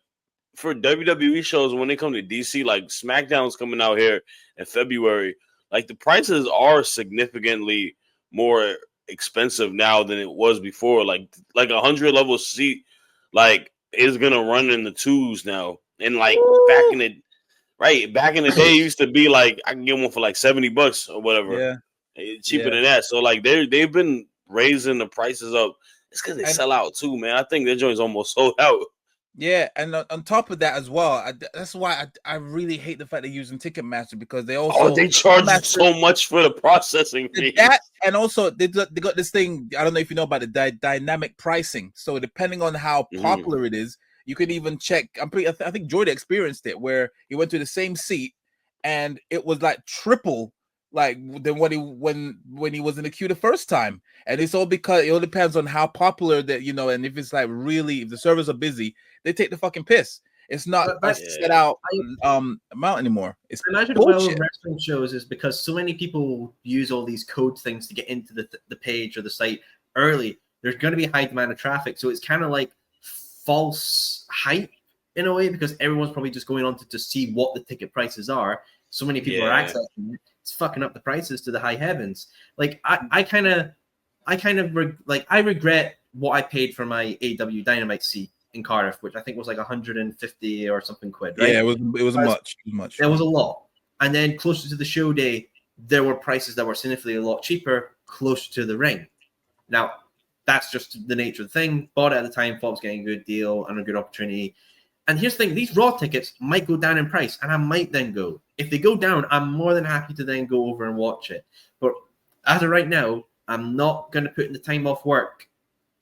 for WWE shows when they come to DC, like SmackDown's coming out here in February. Like the prices are significantly more expensive now than it was before. Like 100 level seat, like is gonna run in the twos now. And like back in the day, it used to be like I can get one for like $70 or whatever. Yeah, cheaper than that. So like they've been raising the prices up. It's because they sell out too, man. I think their joint's almost sold out. Yeah, and on top of that as well, that's why I really hate the fact they're using Ticketmaster because they also they charge so much for the processing fee. That and also they got this thing. I don't know if you know about the dynamic pricing. So depending on how popular it is, you can even check. I think Jordan experienced it where he went to the same seat and it was like triple like than when he was in the queue the first time. And it's all because it all depends on how popular that and if it's like really if the servers are busy, they take the fucking piss. It's not set out amount anymore. It's imagine bullshit. Wrestling shows is because so many people use all these code things to get into the page or the site early. There's going to be high demand of traffic, so it's kind of like false hype in a way because everyone's probably just going on to see what the ticket prices are. So many people are accessing it. It's fucking up the prices to the high heavens. Like I regret what I paid for my AW Dynamite seat in Cardiff, which I think was like 150 or something quid, right? Yeah, it was much. It was a lot. And then closer to the show day, there were prices that were significantly a lot cheaper closer to the ring. Now, that's just the nature of the thing. Bought it at the time, thought it was getting a good deal and a good opportunity. And here's the thing, these Raw tickets might go down in price, and I might then go. If they go down, I'm more than happy to then go over and watch it. But as of right now, I'm not going to put in the time off work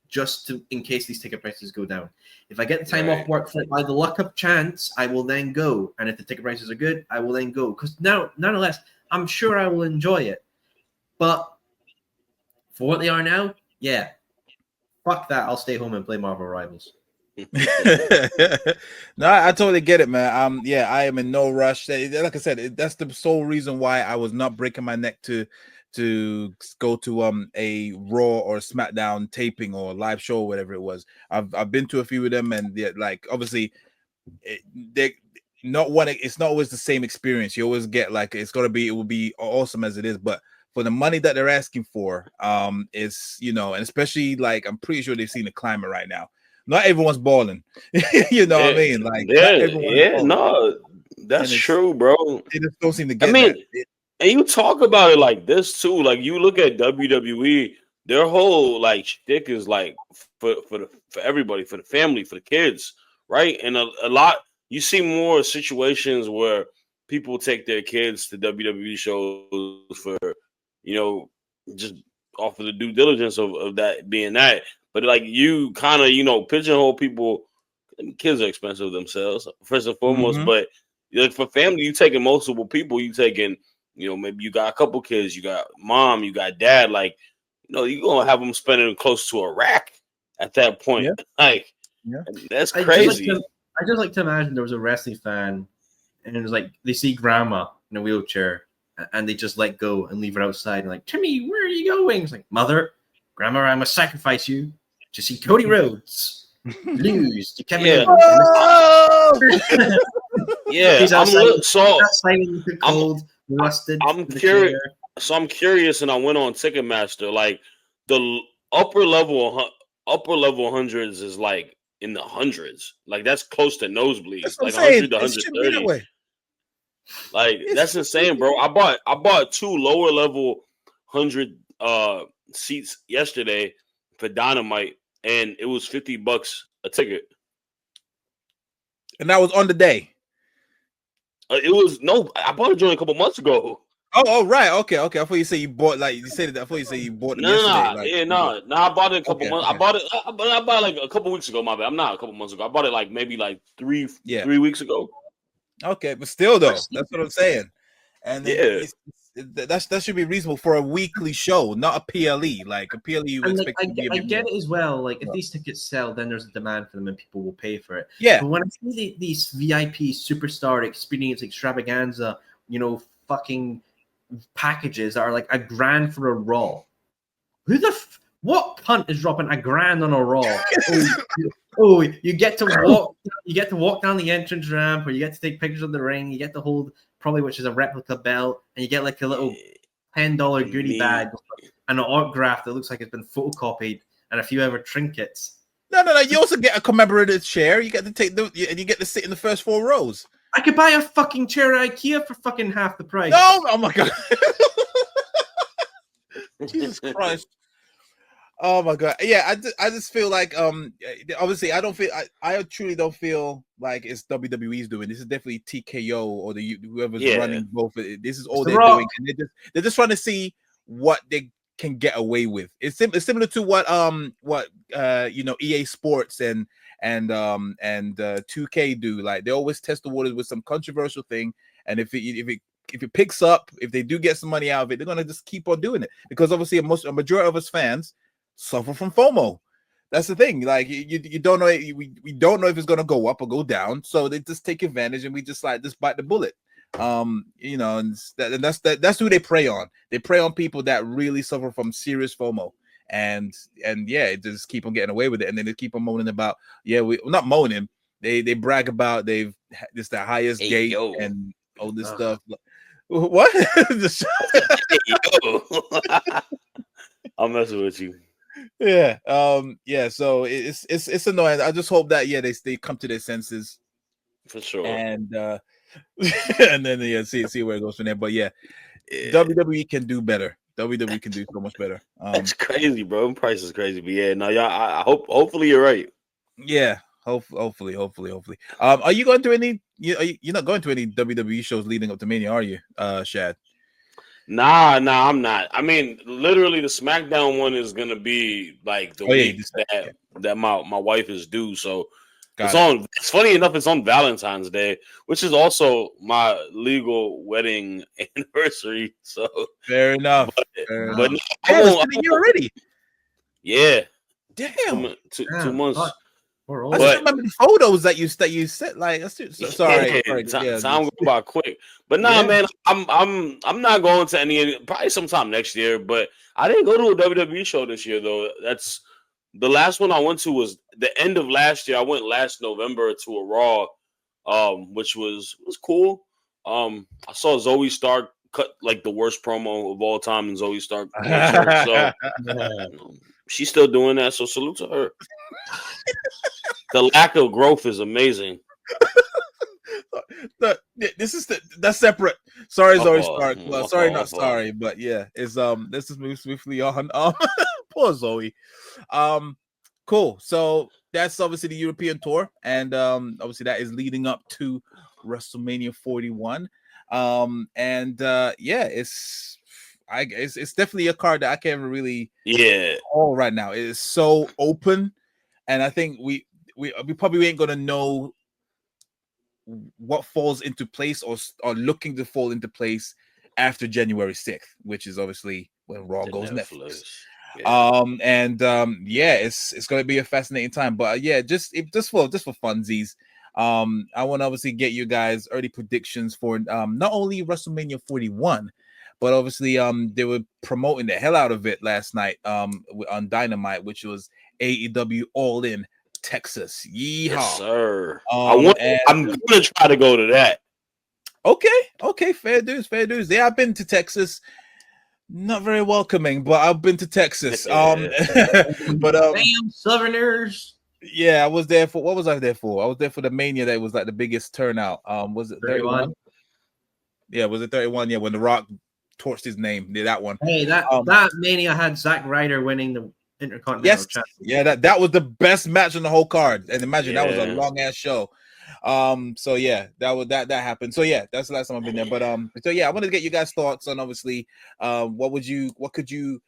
just in case these ticket prices go down. If I get the time off work for it by the luck of chance, I will then go. And if the ticket prices are good, I will then go. Because now, nonetheless, I'm sure I will enjoy it. But for what they are now, yeah, fuck that. I'll stay home and play Marvel Rivals. No, I totally get it, man. I am in no rush. Like I said, that's the sole reason why I was not breaking my neck to go to a Raw or SmackDown taping or live show or whatever it was. I've been to a few of them, and like obviously it's not always the same experience. You always get like it will be awesome as it is, but for the money that they're asking for, is and especially like I'm pretty sure they've seen the climate right now. Not everyone's balling. What I mean? Like that's true, bro. They just don't seem to get that. And you talk about it like this too. Like you look at WWE, their whole like shtick is like for everybody, for the family, for the kids, right? And a lot you see more situations where people take their kids to WWE shows for just off of the due diligence of that being that. But like you kind of pigeonhole people. Kids are expensive themselves first and foremost, but like for family, you taking multiple people. You taking maybe you got a couple kids, you got mom, you got dad. Like you're gonna have them spending close to a rack at that point. Like that's crazy. I just like to imagine there was a wrestling fan, and it was like they see grandma in a wheelchair, and they just let go and leave her outside. And like, Timmy, where are you going? It's like, mother, grandma, I must sacrifice you to see Cody Rhodes lose to Kevin Owens. Yeah, He's I'm cold, rusted. I'm curious. So I'm curious, and I went on Ticketmaster. Like the upper level hundreds is like in the hundreds. Like that's close to nosebleed. That's what Like I'm saying. 100 to It shouldn't be that 130. way. Like that's insane, bro. I bought 2 lower level 100 seats yesterday for Dynamite, and it was $50 a ticket. And that was on the day. It was I bought a joint a couple months ago. Oh, right. Okay. I thought you said you bought I thought you said you bought them yesterday. No. I bought it a couple months. Okay. I bought it like a couple weeks ago. My bad. I'm not a couple months ago. I bought it like maybe like three weeks ago. Okay, but still though, that's what I'm saying. And that should be reasonable for a weekly show, not a PLE. Like a PLE, you expect to be a bit I get it as well. Like if these tickets sell, then there's a demand for them and people will pay for it. Yeah. But when I see these VIP superstar experience extravaganza, fucking packages that are like $1,000 for a Raw. What cunt is dropping $1,000 on a Raw? You get to walk down the entrance ramp, or you get to take pictures of the ring. You get to hold probably which is a replica belt, and you get like a little $10 goodie bag and an autograph that looks like it's been photocopied, and a few other trinkets. No. You also get a commemorative chair. You get to take and you get to sit in the first 4 rows. I could buy a fucking chair at IKEA for fucking half the price. No, oh my god. Jesus Christ. Oh my god. Yeah, I just feel like obviously I truly don't feel like it's WWE's doing. This is definitely TKO or whoever's running both. This is all they're doing, and they're just trying to see what they can get away with. It's similar to what EA Sports and 2K do. Like they always test the waters with some controversial thing, and if it picks up, if they do get some money out of it, they're gonna just keep on doing it, because obviously a majority of us fans suffer from FOMO. That's the thing. Like you don't know, we don't know if it's gonna go up or go down, so they just take advantage, and we just bite the bullet. And that's who they prey on. They prey on people that really suffer from serious FOMO, and just keep on getting away with it, and then they keep on moaning about not moaning. They brag about they've this the highest gate and all this stuff. What? I'm messing with you. Yeah. So it's annoying. I just hope that they come to their senses for sure, and and then see where it goes from there. But WWE can do better. WWE can do so much better. It's crazy, bro. Price is crazy, but I hopefully you're right. Yeah. Hopefully. Are you going to any? You're not going to any WWE shows leading up to Mania, are you, Shad? Nah, I'm not. I mean, literally, the SmackDown one is gonna be like the week that my wife is due. So it's funny enough, it's on Valentine's Day, which is also my legal wedding anniversary. So fair enough. But you already. Yeah. Damn. 2 months. I just remember the photos that you sent. Like, sorry. Time go by quick. But man, I'm not going to any, probably sometime next year. But I didn't go to a WWE show this year though. That's the last one I went to was the end of last year. I went last November to a Raw, which was cool. I saw Zoe Stark cut like the worst promo of all time, and Zoe Stark. So she's still doing that. So salute to her. The lack of growth is amazing. That's separate. Sorry, Zoe Stark. Well, sorry, not sorry, but it's let's just move swiftly on. Poor Zoe. Cool. So that's obviously the European tour, and obviously that is leading up to WrestleMania 41. It's definitely a card that I can't really call right now. It is so open, and I think we probably ain't gonna know what falls into place or looking to fall into place after January 6th, which is obviously when Raw goes Netflix. It's gonna be a fascinating time. But just for funsies, I want to obviously get you guys early predictions for not only WrestleMania 41, but obviously they were promoting the hell out of it last night on Dynamite, which was AEW All In Texas. Yeehaw. Yes, sir. I'm gonna try to go to that. Okay, fair dues, fair dues. Yeah, I've been to Texas. Not very welcoming, but I've been to Texas. But Damn Southerners. yeah, I was there for what was I there for? I was there for the Mania that was like the biggest turnout. Was it 31? Yeah, was it 31? Yeah, when The Rock torched his name. Yeah, that one. Hey, that Mania had Zack Ryder winning the Intercontinental Championship. Yeah, that was the best match on the whole card. And imagine that was a long ass show. So yeah, that happened. So yeah, that's the last time I've been there. But so yeah, I wanted to get you guys' thoughts on obviously what could you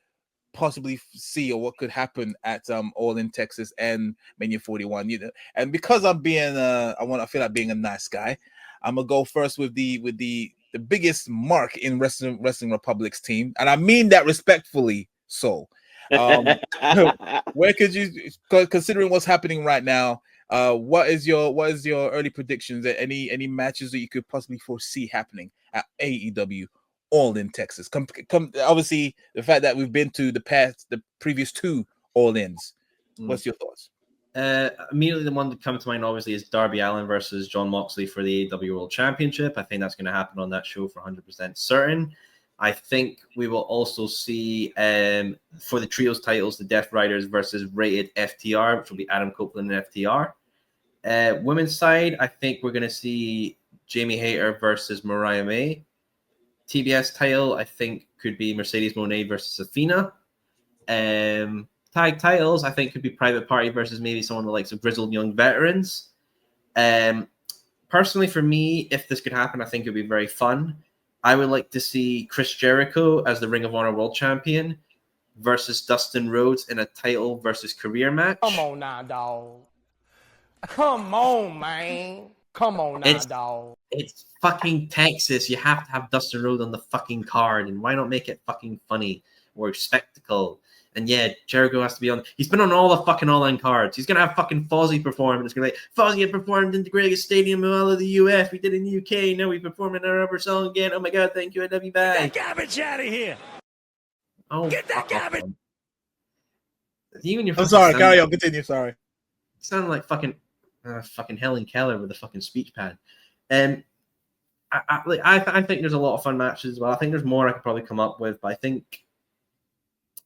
possibly see or what could happen at All in Texas and Mania 41. And because I'm being I feel like being a nice guy, I'm gonna go first with the biggest mark in Wrestling Republic's team, and I mean that respectfully. So where could you, considering what's happening right now, what is your early predictions at any matches that you could possibly foresee happening at AEW All in Texas? Come obviously the fact that we've been to the previous two All Ins. What's your thoughts? Immediately the one that comes to mind obviously is Darby Allin versus Jon Moxley for the AEW World Championship. I think that's going to happen on that show for 100% certain. I think we will also see for the trios titles, the Death Riders versus Rated FTR, which will be Adam Copeland and FTR. Women's side, I think we're going to see Jamie Hayter versus Mariah May. TBS title, I think, could be Mercedes Moné versus Athena. Tag titles, I think, could be Private Party versus maybe someone like some grizzled young veterans. Personally, for me, if this could happen, I think it would be very fun. I would like to see Chris Jericho as the Ring of Honor World Champion versus Dustin Rhodes in a title versus career match. Come on now, dog. Come on, man. Come on now, dog. It's fucking Texas. You have to have Dustin Rhodes on the fucking card, and why not make it fucking funny or spectacle? And yeah, Jericho has to be on. He's been on all the fucking all-in cards. He's gonna have fucking Fozzy perform, and it's gonna be like, Fozzy had performed in the greatest stadium in all of the US. We did in the UK. Now we perform in our rubber song again. Oh my god, thank you. I love you. Bye. Get that garbage out of here. Oh, get that garbage. Even your. I'm sorry. Carry on. Continue. Sorry. You sound like fucking Helen Keller with a fucking speech pad. I think there's a lot of fun matches as well. I think there's more I could probably come up with, but I think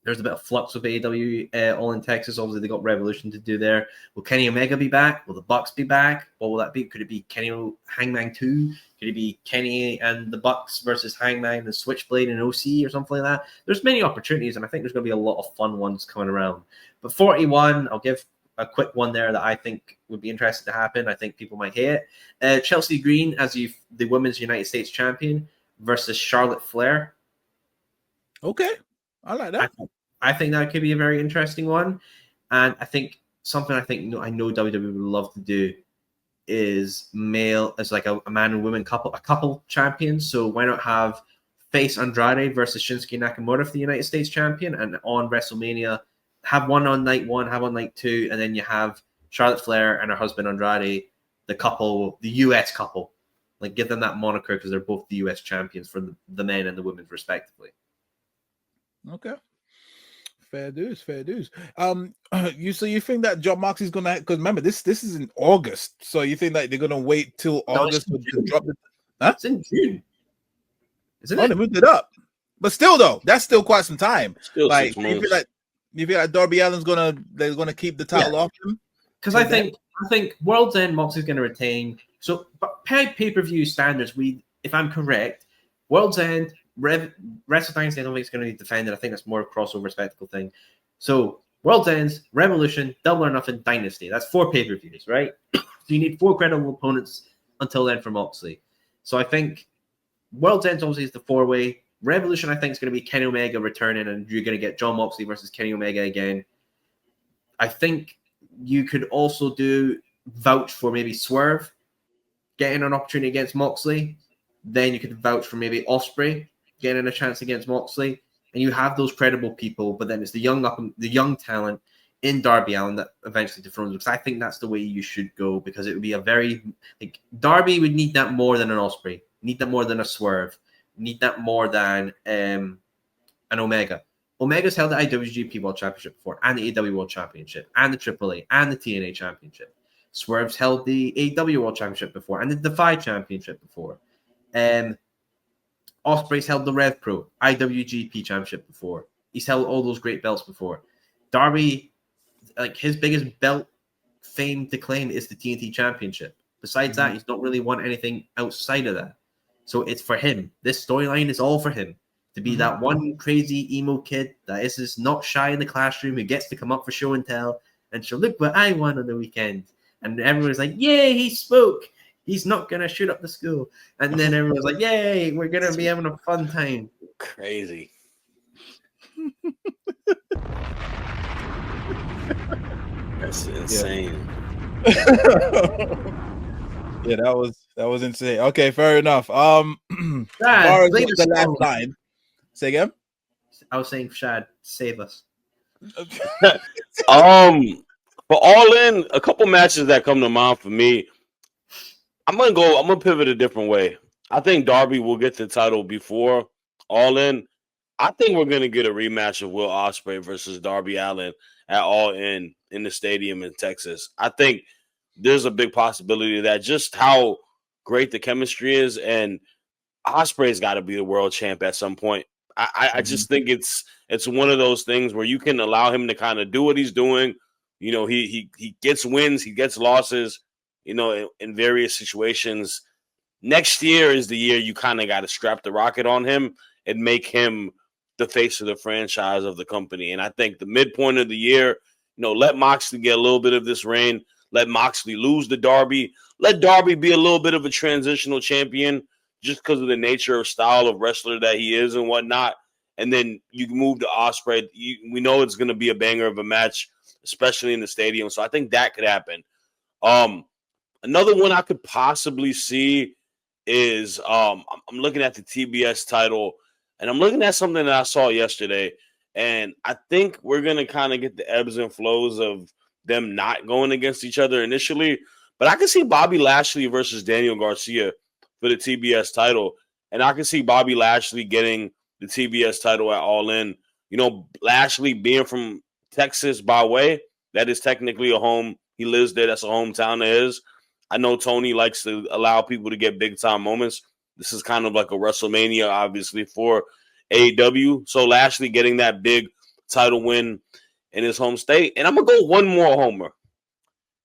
there's a bit of flux with AEW All in Texas. Obviously, they got Revolution to do there. Will Kenny Omega be back? Will the Bucks be back? What will that be? Could it be Kenny Hangman 2? Could it be Kenny and the Bucks versus Hangman and Switchblade and OC or something like that? There's many opportunities, and I think there's going to be a lot of fun ones coming around. But 41, I'll give a quick one there that I think would be interesting to happen. I think people might hate it. Chelsea Green as the Women's United States Champion versus Charlotte Flair. Okay, I like that. I think that could be a very interesting one. And I think something I know WWE would love to do is like a man and woman couple champions. So why not have face Andrade versus Shinsuke Nakamura for the United States Champion, and on WrestleMania have one on night 1, have on night 2, and then you have Charlotte Flair and her husband Andrade, the couple, the US couple. Like, give them that moniker because they're both the US champions for the men and the women respectively. Okay. Fair dues. You think that Jon Moxley's gonna, because remember this is in August, so you think that they're gonna wait till August to drop it? Huh? It's in June, isn't it? They moved it up, but still though, that's still quite some time. Still like you feel like Darby Allin's they're gonna keep the title off him? Because I think World's End Moxley's gonna retain. So pay-per-view standards, if I'm correct, World's End. Wrestle Dynasty, I don't think it's going to be defended. I think that's more a crossover spectacle thing. So, World's Ends, Revolution, Double or Nothing, Dynasty. That's 4 pay-per-views, right? So you need 4 credible opponents until then for Moxley. So I think World's Ends obviously is the 4-way. Revolution, I think, is going to be Kenny Omega returning, and you're going to get Jon Moxley versus Kenny Omega again. I think you could also vouch for maybe Swerve getting an opportunity against Moxley. Then you could vouch for maybe Ospreay getting a chance against Moxley, and you have those credible people, but then it's the young talent in Darby Allin that eventually dethrones, because I think that's the way you should go, because it would be a very, like, Darby would need that more than an Ospreay, need that more than a Swerve, need that more than an Omega. Omega's held the IWGP World Championship before, and the AEW World Championship, and the AAA, and the TNA Championship. Swerve's held the AEW World Championship before, and the Defy Championship before. Ospreay's held the Rev Pro, IWGP Championship before. He's held all those great belts before. Darby, like his biggest belt fame to claim is the TNT Championship. Besides that, he's not really won anything outside of that. So it's for him. This storyline is all for him. To be that one crazy emo kid that is just not shy in the classroom, who gets to come up for show and tell and show, look what I won on the weekend. And everyone's like, yay, he spoke. He's not going to shoot up the school. And then everyone's like, yay, we're going to be having a fun time. Crazy. That's insane. Yeah, that was insane. Okay, fair enough. As Shad, far as play the the last song. line, say again. I was saying, Shad, save us. For All In, a couple matches that come to mind for me. I'm gonna pivot a different way. I think Darby will get the title before All In. I think we're gonna get a rematch of Will Ospreay versus Darby Allin at All In the stadium in Texas. I think there's a big possibility of that, just how great the chemistry is, and Ospreay's got to be the world champ at some point. I just think it's one of those things where you can allow him to kind of do what he's doing. You know, he gets wins, he gets losses, you know, in various situations. Next year is the year you kind of got to strap the rocket on him and make him the face of the franchise of the company. And I think the midpoint of the year, you know, let Moxley get a little bit of this reign. Let Moxley lose to Darby. Let Darby be a little bit of a transitional champion just because of the nature of style of wrestler that he is and whatnot. And then you move to Ospreay. We know it's going to be a banger of a match, especially in the stadium. So I think that could happen. Another one I could possibly see is I'm looking at the TBS title, and I'm looking at something that I saw yesterday. And I think we're going to kind of get the ebbs and flows of them not going against each other initially. But I can see Bobby Lashley versus Daniel Garcia for the TBS title. And I can see Bobby Lashley getting the TBS title at All In. You know, Lashley being from Texas by way, that is technically a home. He lives there. That's a hometown of his. I know Tony likes to allow people to get big-time moments. This is kind of like a WrestleMania, obviously, for AEW. So Lashley getting that big title win in his home state. And I'm going to go one more homer.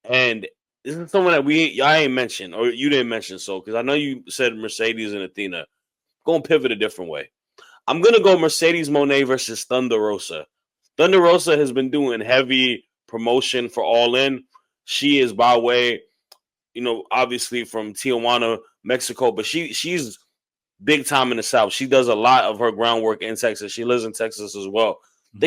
And this is someone that I ain't mentioned, or you didn't mention, so, because I know you said Mercedes and Athena. Going to pivot a different way. I'm going to go Mercedes Moné versus Thunder Rosa. Thunder Rosa has been doing heavy promotion for All In. She is by way, you know, obviously from Tijuana, Mexico, but she's big time in the South. She does a lot of her groundwork in Texas. She lives in Texas as well. I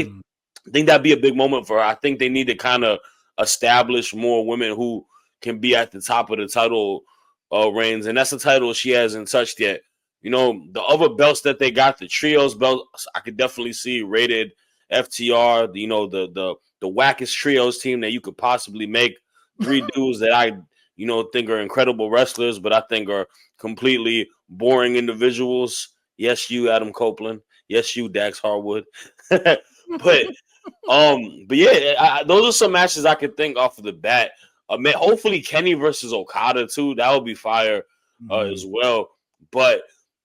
think that'd be a big moment for her. I think they need to kind of establish more women who can be at the top of the title reigns, and that's the title she hasn't touched yet. You know, the other belts that they got, the trios belts, I could definitely see Rated, FTR, you know, the wackest trios team that you could possibly make. 3 dudes that I, you know, think are incredible wrestlers, but I think are completely boring individuals. Yes, you, Adam Copeland. Yes, you, Dax Harwood. but yeah, those are some matches I could think off of the bat. Hopefully Kenny versus Okada too. That would be fire as well. But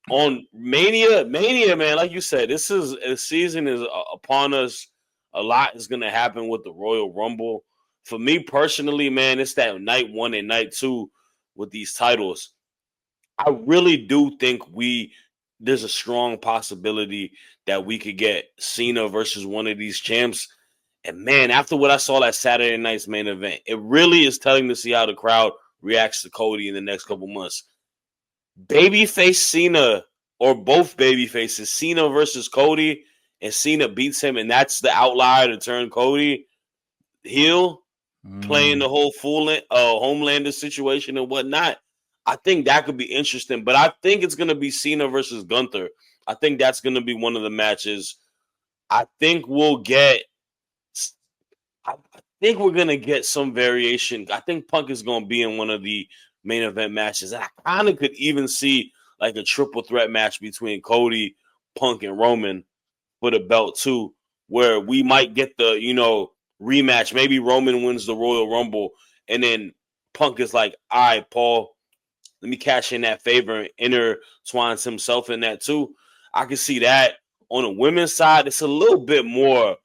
on Mania, man, like you said, this season is upon us. A lot is going to happen with the Royal Rumble. For me personally, man, it's that night 1 and night 2 with these titles. I really do think there's a strong possibility that we could get Cena versus one of these champs. And man, after what I saw that Saturday night's main event, it really is telling to see how the crowd reacts to Cody in the next couple months. Babyface Cena, or both babyfaces, Cena versus Cody, and Cena beats him, and that's the outlier to turn Cody heel, playing the whole Homelander situation and whatnot. I think that could be interesting, but I think it's going to be Cena versus Gunther. I think that's going to be one of the matches. I think we're going to get some variation. I think Punk is going to be in one of the main event matches. And I kind of could even see like a triple threat match between Cody, Punk, and Roman for the belt too, where we might get the, you know, rematch. Maybe Roman wins the Royal Rumble, and then Punk is like, all right, Paul, let me cash in that favor and intertwines himself in that too. I can see that. On the women's side, it's a little bit more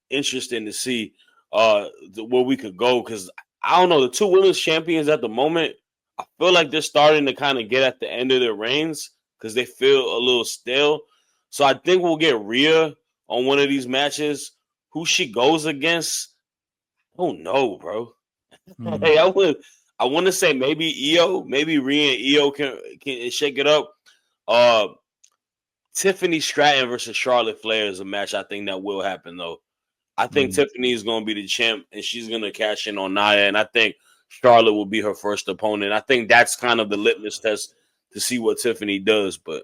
interesting to see where we could go, because I don't know, the two women's champions at the moment, I feel like they're starting to kind of get at the end of their reigns because they feel a little stale. So I think we'll get Rhea on one of these matches. Who she goes against, I don't know, bro. Hey, I want to say maybe Io, maybe Rhea and Io can shake it up. Tiffany Stratton versus Charlotte Flair is a match I think that will happen, though. I think Tiffany is going to be the champ, and she's going to cash in on Nia, and I think Charlotte will be her first opponent. I think that's kind of the litmus test to see what Tiffany does, but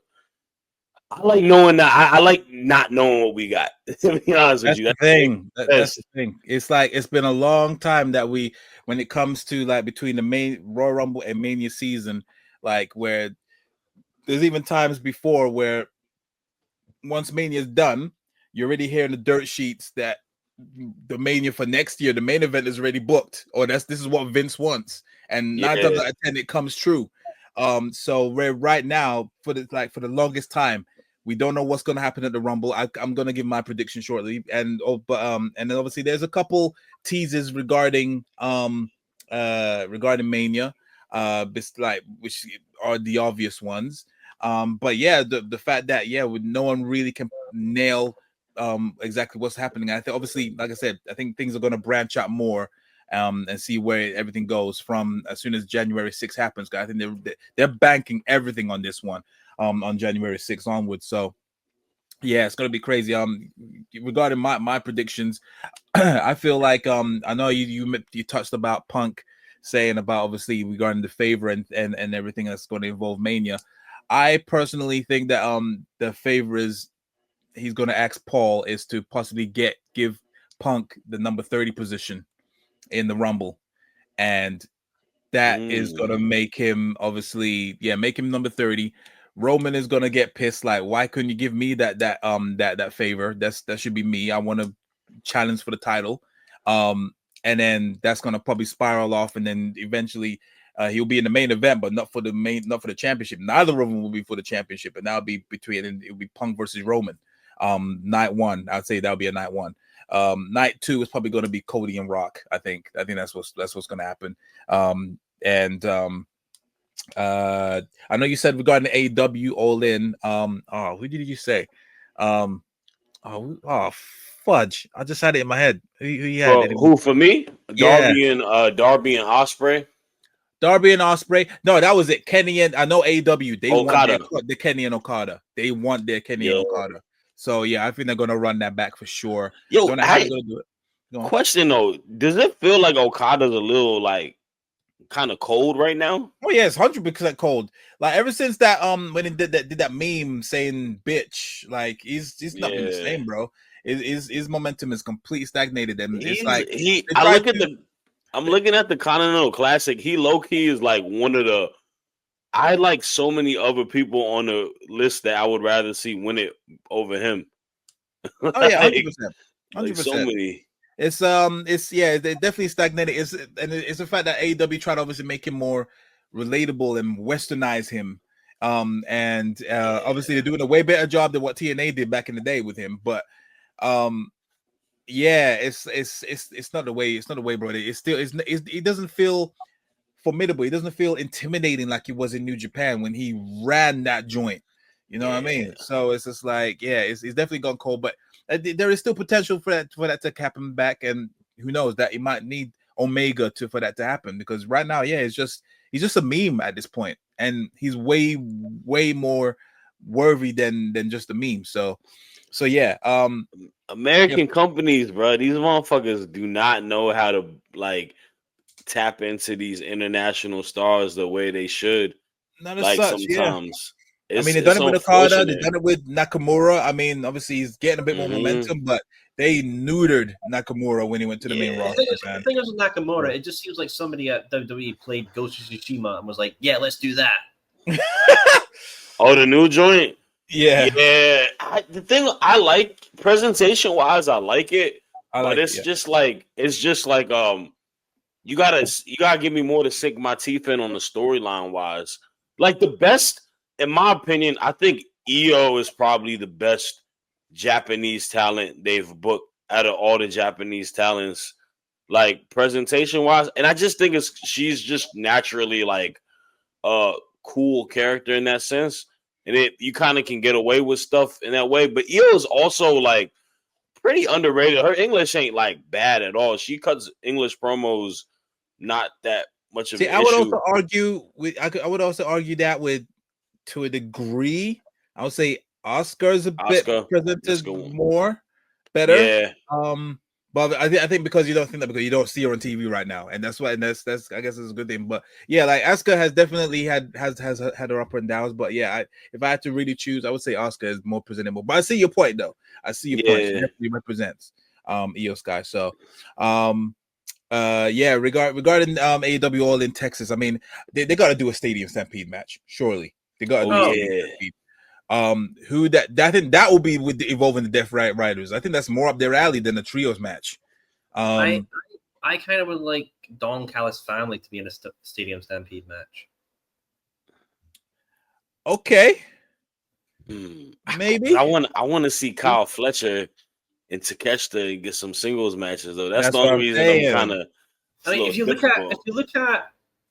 I like knowing that. I like not knowing what we got. To be honest with you, that's the thing. That's the thing. It's like it's been a long time that when it comes to like between the main Royal Rumble and Mania season, like where there's even times before where once Mania is done, you're already hearing the dirt sheets that the Mania for next year, the main event is already booked, or this is what Vince wants, and 9 times out of 10 it comes true. So we're right now for the longest time, we don't know what's going to happen at the Rumble. I'm going to give my prediction shortly, and then obviously there's a couple teases regarding Mania, which are the obvious ones. But yeah, the fact that no one really can nail exactly what's happening. I think obviously, like I said, I think things are going to branch out more and see where everything goes from as soon as January 6th happens. I think they're banking everything on this one on January 6th onwards. So yeah, it's gonna be crazy. Regarding my predictions, I feel like I know you touched about Punk saying about obviously regarding the favor and everything that's going to involve Mania. I personally think that the favor is he's going to ask Paul is to possibly give Punk the number 30 position in the Rumble, and that is going to make him make him number 30. Roman is going to get pissed, like, why couldn't you give me that favor? That should be me. I want to challenge for the title. And then that's going to probably spiral off, and then eventually he'll be in the main event, but not for the championship. Neither of them will be for the championship, and that'll be it'll be Punk versus Roman. Night 1, I'd say that'll be a night 1. Night 2 is probably going to be Cody and Rock. I think that's what's going to happen. I know you said regarding the AEW All In. Who did you say? Fudge! I just had it in my head. Who for me? Darby and Ospreay. Darby and Ospreay. No, that was it. Kenny and I know AEW. They want the Kenny and Okada. They want their Kenny and Okada. So yeah, I think they're gonna run that back for sure. Don't know how they're gonna do it. Question though, does it feel like Okada's a little like kind of cold right now? Oh yeah, it's 100% cold. Like ever since that when he did that meme saying bitch, like he's not been the same, bro. His momentum is completely stagnated, and it's like I'm looking at the Continental Classic. He low key is like one of the. I like so many other people on the list that I would rather see win it over him. Oh yeah, 100%. 100%. Like so many. It's they definitely stagnated. It's the fact that AEW tried to obviously make him more relatable and westernize him. Obviously they're doing a way better job than what TNA did back in the day with him. But it's not the way, bro. It doesn't feel formidable. It doesn't feel intimidating like he was in New Japan when he ran that joint. You know what I mean? So it's just like, it's definitely gone cold, but there is still potential for that to happen back, and who knows that it might need Omega for that to happen, because right now, he's just a meme at this point, and he's way more worthy than just a meme. So yeah. American companies, bro, these motherfuckers do not know how to like tap into these international stars the way they should. Sometimes. I mean, they've done it with Okada, they've done it with Nakamura. I mean, obviously he's getting a bit more momentum, but they neutered Nakamura when he went to the main roster. The thing is with Nakamura, it just seems like somebody at WWE played Ghost of Tsushima and was like, "Yeah, let's do that." Oh, the new joint. Yeah. The thing I like presentation wise, I like it, but it's just like you gotta give me more to sink my teeth in on the storyline wise. Like the best, in my opinion, I think EO is probably the best Japanese talent they've booked out of all the Japanese talents, like presentation wise. And I just think she's just naturally like a cool character in that sense. And you kind of can get away with stuff in that way. But EO is also like pretty underrated. Her English ain't like bad at all. She cuts English promos not that much of an issue. I would also argue I would also argue that to a degree. I would say Oscar's a bit presented more better. Yeah. But I think because you don't think that because you don't see her on TV right now, and that's why, and that's I guess is a good thing. But yeah, like Asuka has definitely had her up and downs. But yeah, if I had to really choose, I would say Asuka is more presentable. But I see your point though. I see your point. She definitely represents Io Sky. So regarding AEW All in Texas, I mean they got to do a Stadium Stampede match. Surely they got to do a Stadium Stampede. I think that will be with the involving the Death Riders. I think that's more up their alley than the trios match. I kind of would like Don Callis' family to be in a Stadium Stampede match. Okay, maybe. I want to see Kyle Fletcher and Takeshita get some singles matches though. That's the only reason I'm kind of. I mean, if you look at.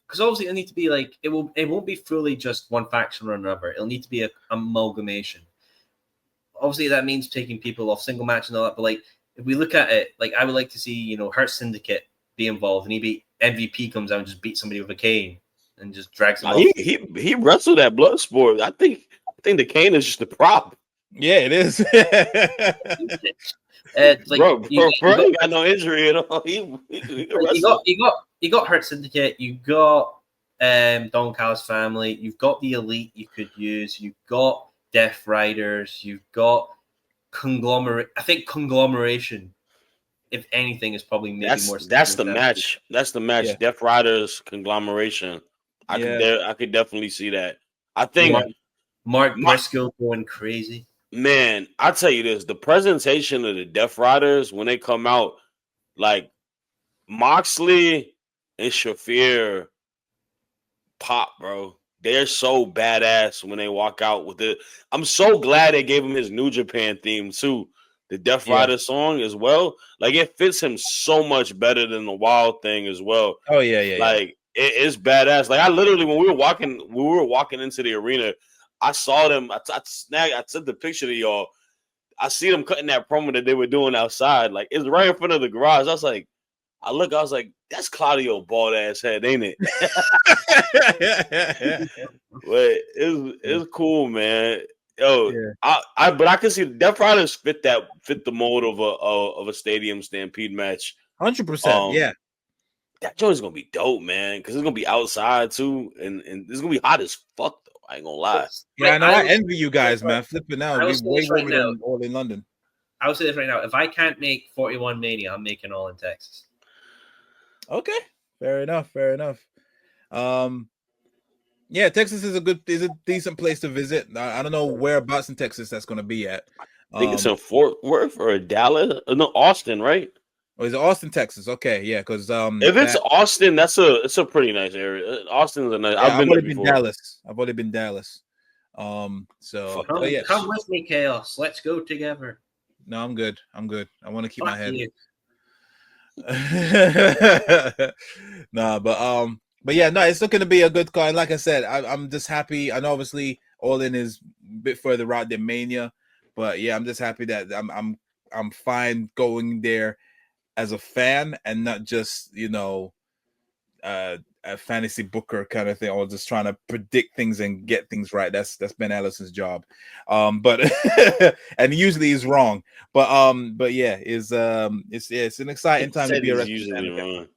Because obviously it'll need to be like it won't be fully just one faction or another. It'll need to be an amalgamation. Obviously that means taking people off single match and all that. But like if we look at it, like I would like to see Hurt Syndicate be involved and MVP comes out and just beat somebody with a cane and just drags him off. He wrestled at Bloodsport. I think the cane is just a prop. Yeah, it is. Bro, he got no injury at all. You got Hurt Syndicate. You got Don Callis' family. You've got the Elite you could use. You've got Death Riders. You've got conglomerate. I think conglomeration, if anything, is probably maybe more. That's the match. That's the match. Yeah. Death Riders conglomeration. I could definitely see that. I think Mark Briscoe going crazy. Man, I'll tell you this: the presentation of the Death Riders when they come out, like Moxley and Shafir pop, bro. They're so badass when they walk out with it. I'm so glad they gave him his New Japan theme too, the Death Rider song as well. Like it fits him so much better than the Wild thing as well. Oh yeah. Like it's badass. Like I literally when we were walking into the arena. I saw them. I took the picture to y'all. I see them cutting that promo that they were doing outside. Like it's right in front of the garage. I was like, that's Claudio bald ass head, ain't it? But it's cool, man. Yo, yeah. But I can see Death Riders fit the mold of a Stadium Stampede match. 100%. Yeah, that joint's gonna be dope, man. Because it's gonna be outside too, and it's gonna be hot as fuck. I ain't gonna lie. Yeah, I know. I envy you guys, man. Flipping out. We're way over than all in London. I would say this right now. If I can't make 41 Mania, I'm making All in Texas. Okay. Fair enough. Yeah, Texas is a decent place to visit. I don't know whereabouts in Texas that's gonna be at. I think it's in Fort Worth or Dallas. No, Austin, right? Oh, is it Austin, Texas? Okay, yeah, because if it's Austin, it's a pretty nice area. Austin's a nice. Yeah, I've only been Dallas. So come with me, Chaos. Let's go together. No, I'm good. I want to keep my head. But yeah, no, it's looking to be a good card. Like I said, I'm just happy. I know obviously All In is a bit further out than Mania, but yeah, I'm just happy that I'm fine going there as a fan and not just a fantasy booker kind of thing, or just trying to predict things and get things right. That's Ben Allison's job. But and usually he's wrong. But yeah, it's an exciting time to be a wrestling fan. Wrong.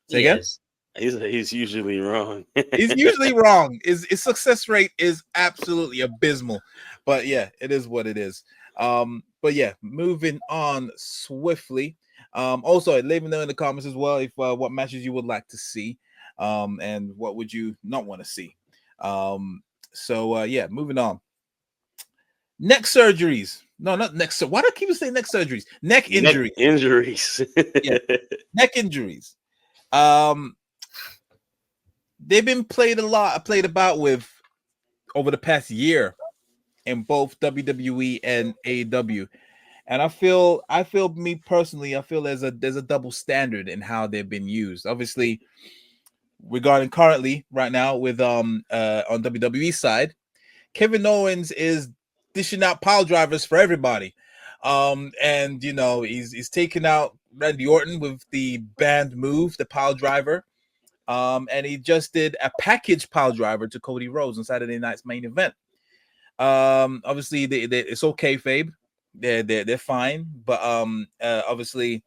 Say again? He's usually wrong. He's usually wrong. His success rate is absolutely abysmal. But yeah, it is what it is. But yeah, moving on swiftly. Also, let me know in the comments as well if what matches you would like to see, and what would you not want to see. Yeah, moving on. Neck surgeries. No, not neck. Why do I keep saying neck surgeries? Neck injuries. Neck injuries. Yeah. Neck injuries. They've been played about with over the past year in both WWE and AEW. And I feel me personally, I feel there's a double standard in how they've been used. Obviously, regarding currently right now with on WWE side, Kevin Owens is dishing out pile drivers for everybody. And you know, he's taking out Randy Orton with the banned move, the pile driver. And he just did a package pile driver to Cody Rhodes on Saturday night's main event. Obviously it's okay, Fabe. They're fine, but obviously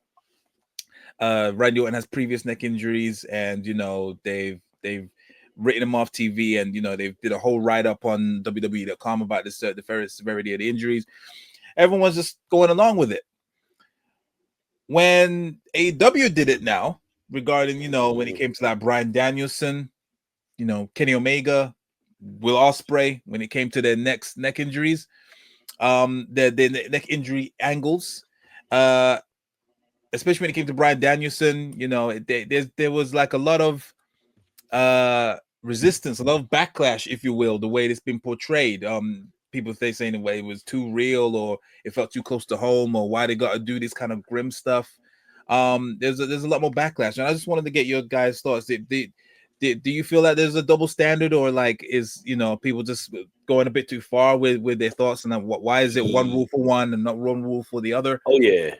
Randy Orton has previous neck injuries, and you know they've written him off TV, and you know they've did a whole write up on WWE.com about this the severity of the injuries. Everyone's just going along with it. When AEW did it now, regarding, you know, when it came to that Bryan Danielson, you know, Kenny Omega, Will Ospreay, when it came to their neck injuries, the neck injury angles, especially when it came to Bryan Danielson, you know, there was like a lot of resistance, a lot of backlash, if you will, the way it's been portrayed. People saying the way it was too real, or it felt too close to home, or why they got to do this kind of grim stuff. There's a lot more backlash, and I just wanted to get your guys' thoughts. Do you feel that there's a double standard, or like is, you know, people just going a bit too far with their thoughts, and why is it one rule for one and not one rule for the other? Oh yeah,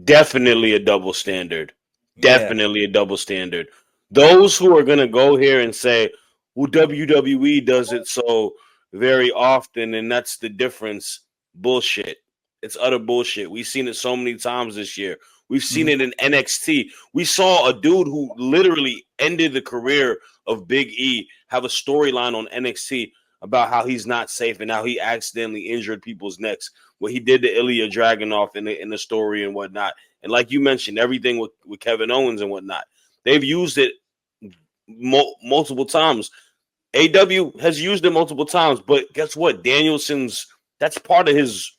definitely a double standard. Definitely a double standard. Those who are gonna go here and say, "Well, WWE does it so very often, and that's the difference." Bullshit. It's utter bullshit. We've seen it so many times this year. We've seen it in NXT. We saw a dude who literally ended the career of Big E have a storyline on NXT about how he's not safe and how he accidentally injured people's necks. What he did to Ilya Dragunov in the story and whatnot. And like you mentioned, everything with Kevin Owens and whatnot. They've used it multiple times. AW has used it multiple times, but guess what? Danielson's, that's part of his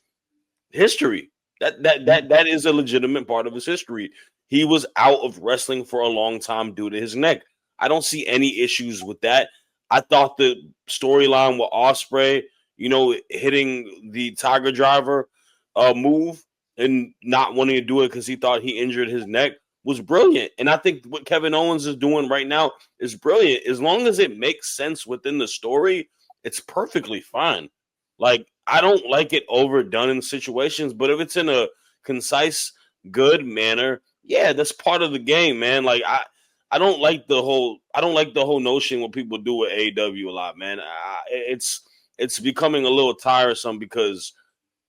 history. That is a legitimate part of his history. He was out of wrestling for a long time due to his neck. I don't see any issues with that. I thought the storyline with Ospreay, you know, hitting the Tiger Driver move and not wanting to do it because he thought he injured his neck was brilliant. And I think what Kevin Owens is doing right now is brilliant. As long as it makes sense within the story, it's perfectly fine. Like, I don't like it overdone in situations, but if it's in a concise, good manner, yeah, that's part of the game, man. Like, I don't like the whole notion what people do with AEW a lot, man. It's becoming a little tiresome because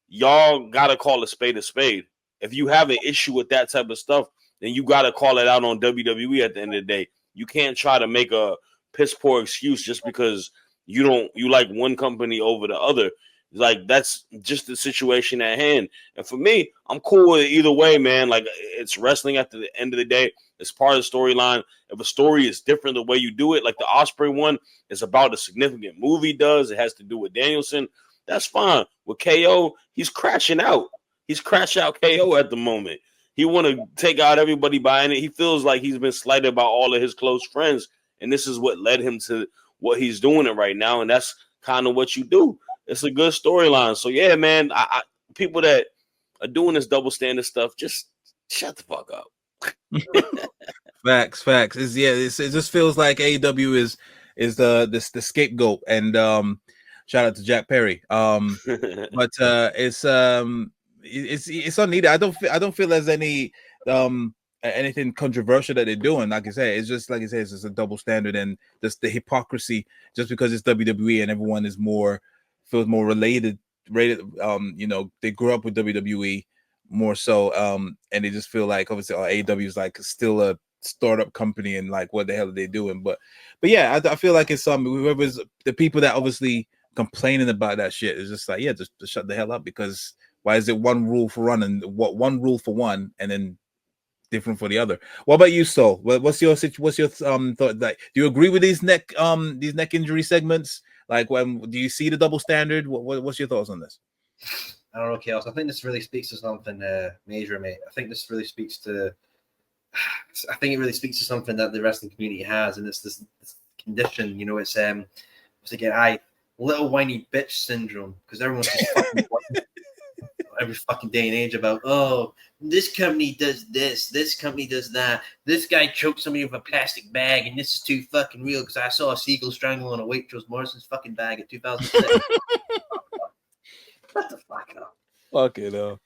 y'all gotta call a spade a spade. If you have an issue with that type of stuff, then you gotta call it out on WWE at the end of the day. You can't try to make a piss poor excuse just because you like one company over the other. Like, that's just the situation at hand. And for me, I'm cool with it either way, man. Like, it's wrestling at the end of the day. It's part of the storyline. If a story is different the way you do it, like the Ospreay one is about a significant move he does, it has to do with Danielson, that's fine. With KO, he's crashing out. He's crashed out KO at the moment. He want to take out everybody buying it. He feels like he's been slighted by all of his close friends, and this is what led him to what he's doing it right now, and that's kind of what you do. It's a good storyline. So, yeah, man, I people that are doing this double standard stuff, just shut the fuck up. Facts. It just feels like AEW is the scapegoat, and shout out to Jack Perry. But it's unneeded. I don't feel there's any anything controversial that they're doing. Like I say, it's just like I say, it's just a double standard, and just the hypocrisy. Just because it's WWE and everyone is feels more rated. You know, they grew up with WWE more so, and they just feel like obviously AEW is like still a startup company, and like what the hell are they doing? But yeah, I feel like it's whoever's the people that obviously complaining about that shit is just like, yeah, just shut the hell up, because why is it one rule for one and one rule for one and then different for the other? What about you, Soul? What's your thought? Like, do you agree with these neck injury segments? Like, do you see the double standard? What's your thoughts on this? I don't know, Chaos. I think this really speaks to something major, mate. I think this really speaks to I think it really speaks to something that the wrestling community has, and it's this condition. You know, it's what's it get? Little whiny bitch syndrome, because everyone's just fucking every fucking day and age about, oh, this company does this company does that, this guy choked somebody with a plastic bag, and this is too fucking real because I saw a seagull strangle on a Waitrose Morrison's fucking bag at 2006. What the fuck up? Fuck it up.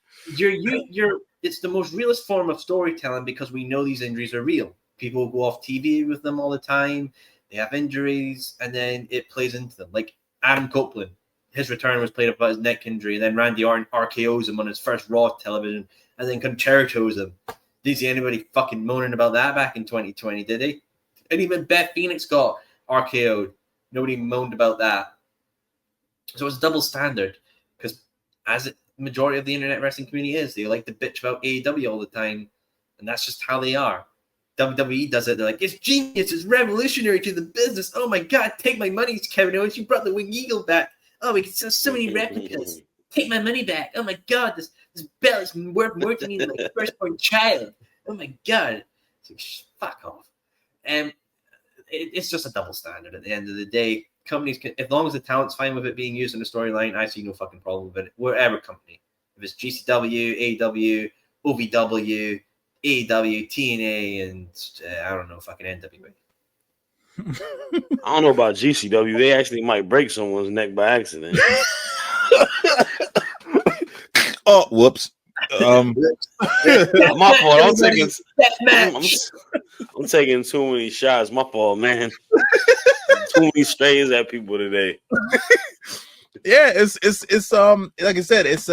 It's the most realist form of storytelling because we know these injuries are real. People go off TV with them all the time. They have injuries, and then it plays into them. Like Adam Copeland, his return was played about his neck injury, and then Randy Orton RKO's him on his first Raw television, and then concertos him. Did you see anybody fucking moaning about that back in 2020, did they? And even Beth Phoenix got RKO'd. Nobody moaned about that. So it's double standard, because as the majority of the internet wrestling community is, they like to bitch about AEW all the time, and that's just how they are. WWE does it. They're like, it's genius, it's revolutionary to the business. Oh my God, take my money, Kevin Owens. You brought the Wing Eagle back. Oh, we can sell so many replicas. Take my money back. Oh my God, this belt is worth more to me than my firstborn child. Oh my God. It's like, fuck off. And it's just a double standard at the end of the day. Companies can, as long as the talent's fine with it being used in the storyline, I see no fucking problem with it. Whatever company. If it's GCW, AEW, OVW, AEW, TNA, and I don't know, fucking NWA. I don't know about GCW. They actually might break someone's neck by accident. Oh, whoops. My fault. I'm taking too many shots. My fault, man. Too many strays at people today. Yeah, it's like I said, it's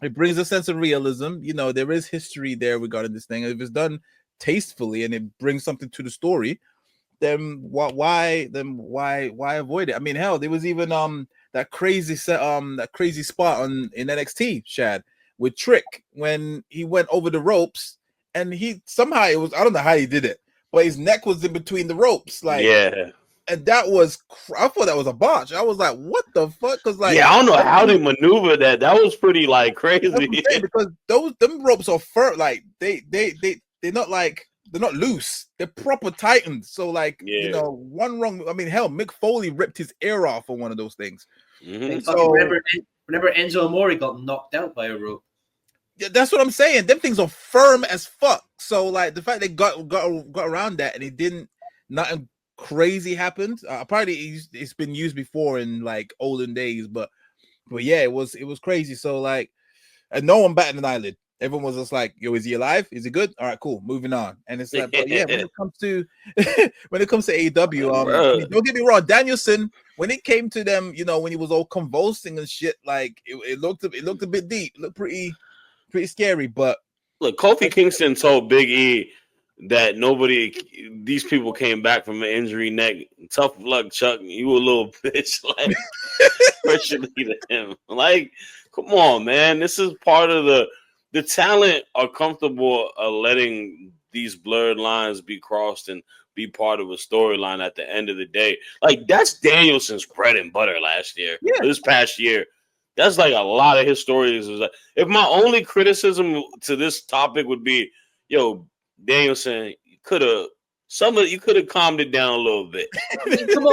it brings a sense of realism. You know, there is history there regarding this thing. If it's done tastefully and it brings something to the story, then why avoid it? I mean, hell, there was even that crazy spot in NXT, Shad, with Trick when he went over the ropes and he somehow I don't know how he did it, but his neck was in between the ropes, like, yeah. And that was, I thought that was a botch. I was like, what the fuck? Because like, yeah, I don't know how they maneuver that. That was pretty like crazy. Because them ropes are firm, like they're not like, they're not loose. They're proper tightened. So like, you know, one wrong. I mean, hell, Mick Foley ripped his ear off on one of those things. Mm-hmm. So whenever Enzo Amore got knocked out by a rope. Yeah, that's what I'm saying. Them things are firm as fuck. So like the fact they got around that and it didn't, nothing crazy happened. Apparently it's been used before in like olden days, but yeah, it was crazy. So like, and no one batted an eyelid. Everyone was just like, yo, is he alive? Is he good? All right, cool, moving on. And it's like, but yeah, when it comes to AEW, I mean, don't get me wrong, Danielson, when it came to them, you know, when he was all convulsing and shit, like it looked a bit deep, looked pretty scary. But look, Kofi Kingston told Big E that these people came back from an injury neck. Tough luck, Chuck. You a little bitch. Like, especially to him. Like, come on, man. This is part of the talent are comfortable letting these blurred lines be crossed and be part of a storyline at the end of the day. Like, that's Danielson's bread and butter last year. Yeah. This past year. That's like a lot of his stories. If my only criticism to this topic would be, yo, Danielson, you could have calmed it down a little bit. I mean, come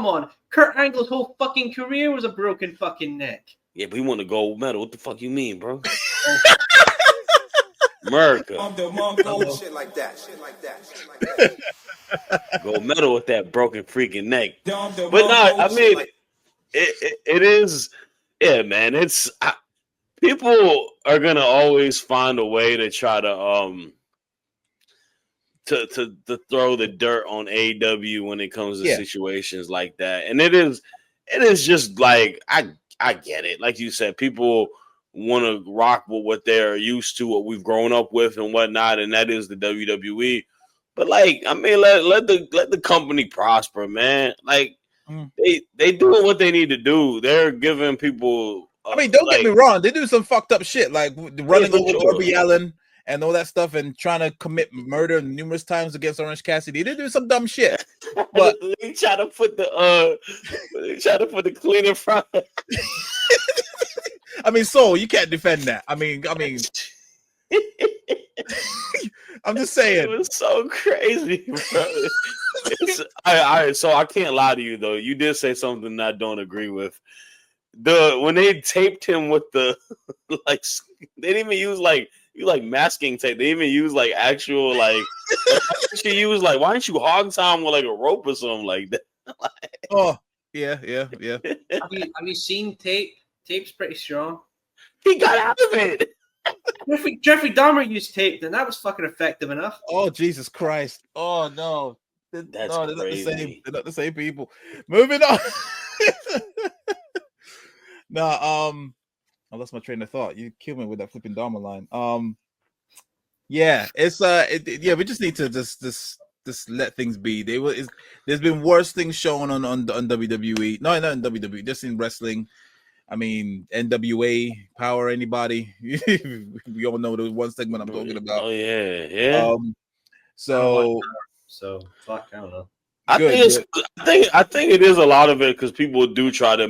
on. Kurt Angle's whole fucking career was a broken fucking neck. Yeah, but he won the gold medal. What the fuck you mean, bro? America. Shit like that. Gold medal with that broken freaking neck. But no, I mean, it is, yeah, man. It's people are gonna always find a way to try to throw the dirt on AEW when it comes to situations like that, and it is just like I get it. Like you said, people want to rock with what they're used to, what we've grown up with, and whatnot, and that is the WWE. But like, I mean, let the company prosper, man. Like. They doing what they need to do. They're giving people. I mean, don't get me wrong. They do some fucked up shit, like running over Darby Allin and all that stuff, and trying to commit murder numerous times against Orange Cassidy. They do some dumb shit. But they try to put the cleaner front. I mean, Soul, you can't defend that. I mean, I'm just saying. It was so crazy, bro. So I can't lie to you though. You did say something I don't agree with. When they taped him with the like, they didn't even use like masking tape. They even use like actual like. She used like, why didn't you hog tie him with like a rope or something like that? Oh yeah. Have you seen tape? Tape's pretty strong. He got out of it. Jeffrey Dahmer used tape, then that was fucking effective enough. Oh Jesus Christ! Oh no, That's no, they're not the crazy. same. They're not the same people. Moving on. No, I lost my train of thought. You killed me with that flipping Dharma line. Yeah, it's yeah, we just need to just let things be. There's been worse things shown on WWE. No, not in WWE, just in wrestling. I mean, NWA, Power, anybody. We all know the one segment I'm talking about. Oh yeah. So fuck, I don't know. I think it is a lot of it because people do try to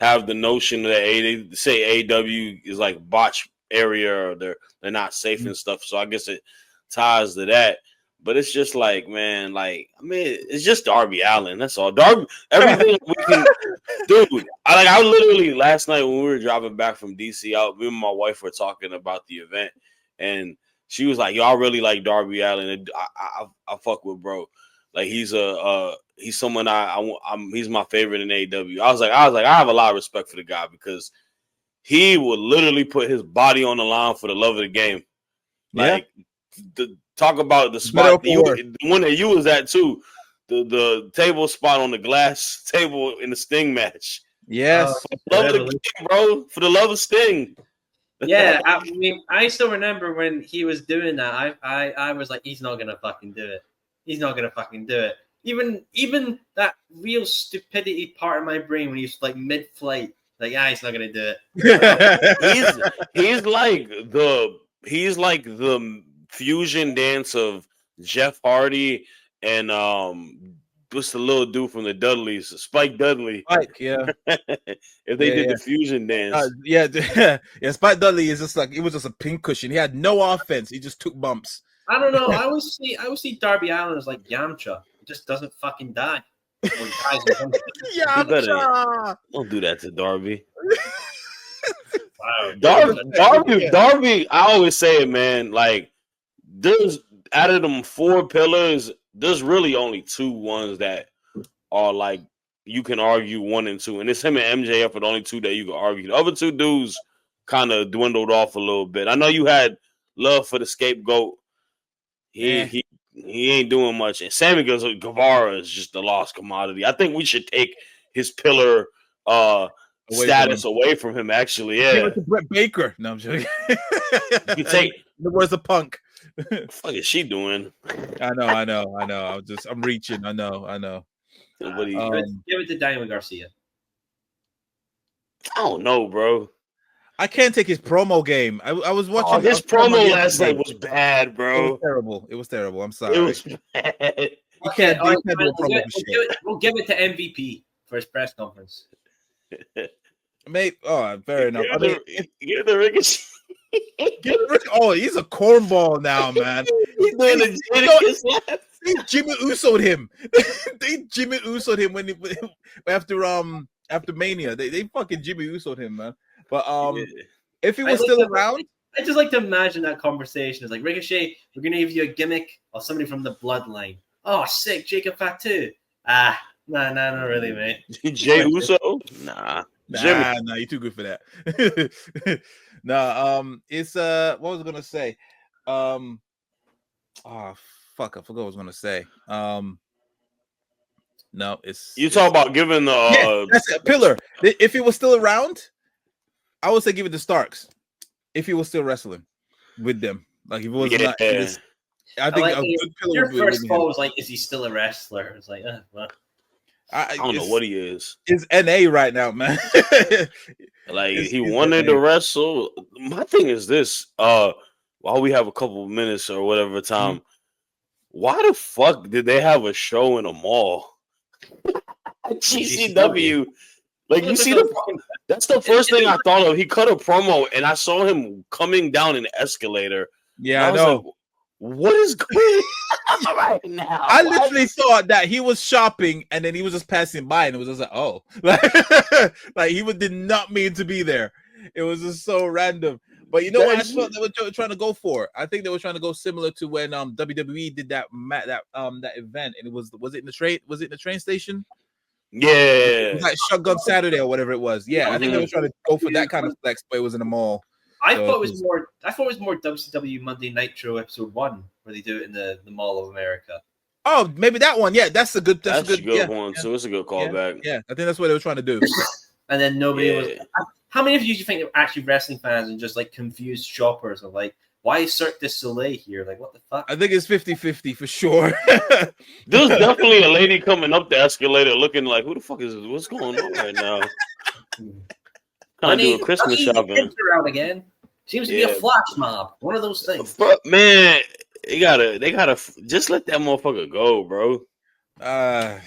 have the notion that they say AEW is like botch area or they're not safe and stuff. So I guess it ties to that. But it's just like, man, like, I mean, it's just Darby Allin. That's all. Darby, everything we can, dude. I literally last night when we were driving back from DC, me and my wife were talking about the event, and she was like, "Yo, I really like Darby Allin. I fuck with bro. Like he's someone he's my favorite in AEW." I was like, I have a lot of respect for the guy because he would literally put his body on the line for the love of the game. Like talk about the spot, the one that you was at too, the table spot on the glass table in the Sting match. Yes, for the love of the game, bro. For the love of Sting. Yeah, I mean, I still remember when he was doing that. I was like, he's not gonna fucking do it. He's not gonna fucking do it. Even that real stupidity part of my brain when he's like mid-flight, like, he's not gonna do it. he's like the fusion dance of Jeff Hardy and what's the little dude from the Dudleys, Spike Dudley. Spike, yeah. If they did the fusion dance, yeah. Spike Dudley is just like it was just a pin cushion. He had no offense. He just took bumps. I don't know. I always see Darby Allin as like Yamcha. He just doesn't fucking die. Yamcha! Don't do that to Darby. Wow. Darby. I always say it, man. Like, there's out of them 4 pillars, there's really only 2 ones that are like you can argue 1 and 2, and it's him and MJF are the only 2 that you can argue. The other 2 dudes kind of dwindled off a little bit. I know you had love for the scapegoat. He ain't doing much, and Sammy Guevara is just the lost commodity. I think we should take his pillar status away from him. Actually, yeah. Give it to Brett Baker. No, I'm joking. You take. Where's the Punk? What the fuck is she doing? I know. I'm reaching. I know. Give it to Diamond Garcia. I don't know, bro. I can't take his promo game. I was watching. His promo last night was bad, bro. It was terrible. I'm sorry. It was bad. You can't do we'll give it to MVP for his press conference. Mate, fair enough. Give the Ricochet. He's a cornball now, man. He's doing the They Jimmy Uso'd him. They Jimmy Uso'd him after Mania. They fucking Jimmy Uso'd him, man. But if he was still around, I just like to imagine that conversation. It's like, Ricochet, we're gonna give you a gimmick of somebody from the bloodline. Oh, sick, Jacob Fatu. Nah, not really, mate. Jay Uso? Nah, you're too good for that. It's what was I gonna say? Fuck, I forgot what I was gonna say. No, you talk about giving the that's a pillar. If he was still around, I would say give it to Starks. If he was still wrestling with them, like if it was not. I think like your first call was like, "Is he still a wrestler?" It's like, well. I don't know what he is. It's NA right now, man. Like he wanted to wrestle. My thing is this: while we have a couple of minutes or whatever time, why the fuck did they have a show in a mall? GCW. Like you see that's the first thing I thought of. He cut a promo and I saw him coming down an escalator Yeah, I was know. like, what is going on right now? I literally thought that he was shopping and then he was just passing by and it was just like, oh, like he did not mean to be there. It was just so random. But you know what I thought they were trying to go for? I think they were trying to go similar to when WWE did that event, and it was it in the train? Was it in the train station? Yeah, It was like Shotgun Saturday or whatever it was. Yeah, I think they were trying to go for that kind of flex, but it was in the mall. I thought it was more WCW Monday Nitro episode 1 where they do it in the Mall of America. Oh, maybe that one. Yeah, that's a good one too. It's a good callback. Yeah, I think that's what they were trying to do. And then nobody was. How many of you do you think are actually wrestling fans and just like confused shoppers of like, why is Cirque du Soleil here? Like, what the fuck? I think it's 50-50 for sure. There's definitely a lady coming up the escalator looking like, who the fuck is this? What's going on right now? Kind of doing Christmas shopping. Out again. Seems to be a flash mob. One of those things. But man, they gotta just let that motherfucker go, bro. That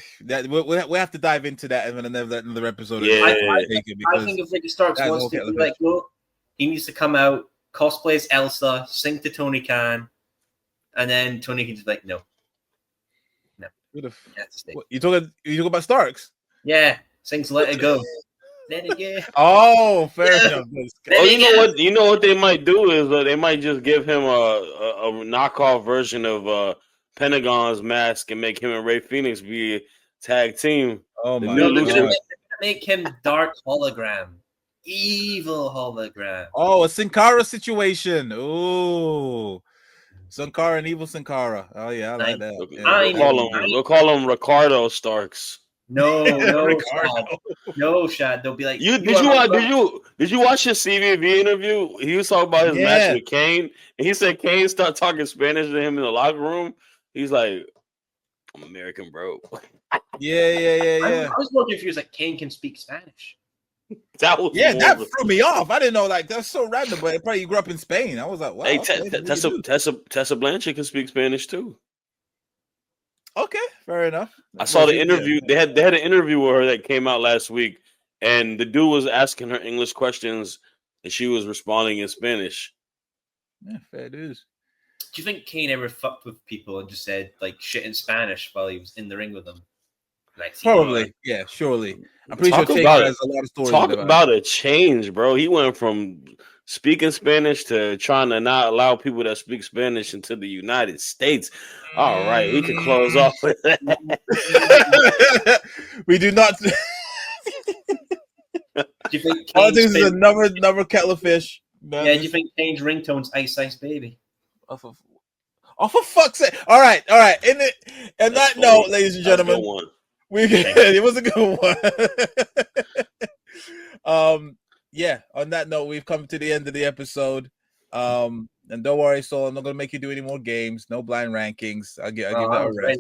we have to dive into that in another episode. Yeah, I think if Ricky Starks wants to be like, well, he needs to come out, cosplay as Elsa, sing to Tony Khan, and then Tony can just be like, no. You talking about Starks? Yeah, sings "Let It Go." Let it go. Oh, fair enough. You know what they might do is they might just give him a knockoff version of Pentagon's mask and make him and Rey Fenix be a tag team. Oh my god! Make him Dark Hologram, evil hologram. Oh, a Sin Cara situation. Ooh, Sin Cara and evil Sin Cara. Oh yeah, I like that. We'll call him Ricardo Starks. No, Shad. They'll be like, did you watch his CVV interview? He was talking about his match with Kane, and he said Kane started talking Spanish to him in the locker room. He's like, "I'm American, bro." Yeah. I was wondering if he was like, Kane can speak Spanish. That threw me off. I didn't know, like, that's so random. But probably you grew up in Spain. I was like, wow. Hey, Tessa Blanchard can speak Spanish too. Okay, fair enough. I saw the interview. They had an interview with her that came out last week, and the dude was asking her English questions, and she was responding in Spanish. Yeah, fair dues. Do you think Kane ever fucked with people and just said like shit in Spanish while he was in the ring with them? Like, probably, yeah, surely. I'm pretty sure Kane has a lot of stories. Talk about a change, bro. He went from speaking Spanish to trying to not allow people that speak Spanish into the United States. All right, we can close off with that. We do not. Do you think this is another kettle of fish? Do you think Kane's ringtone's Ice Ice Baby? Oh, for fuck's sake! All right. And that note, ladies and gentlemen, it was a good one. Yeah. On that note, we've come to the end of the episode. And don't worry, Soul, I'm not gonna make you do any more games. No blind rankings. I'll give that a rest.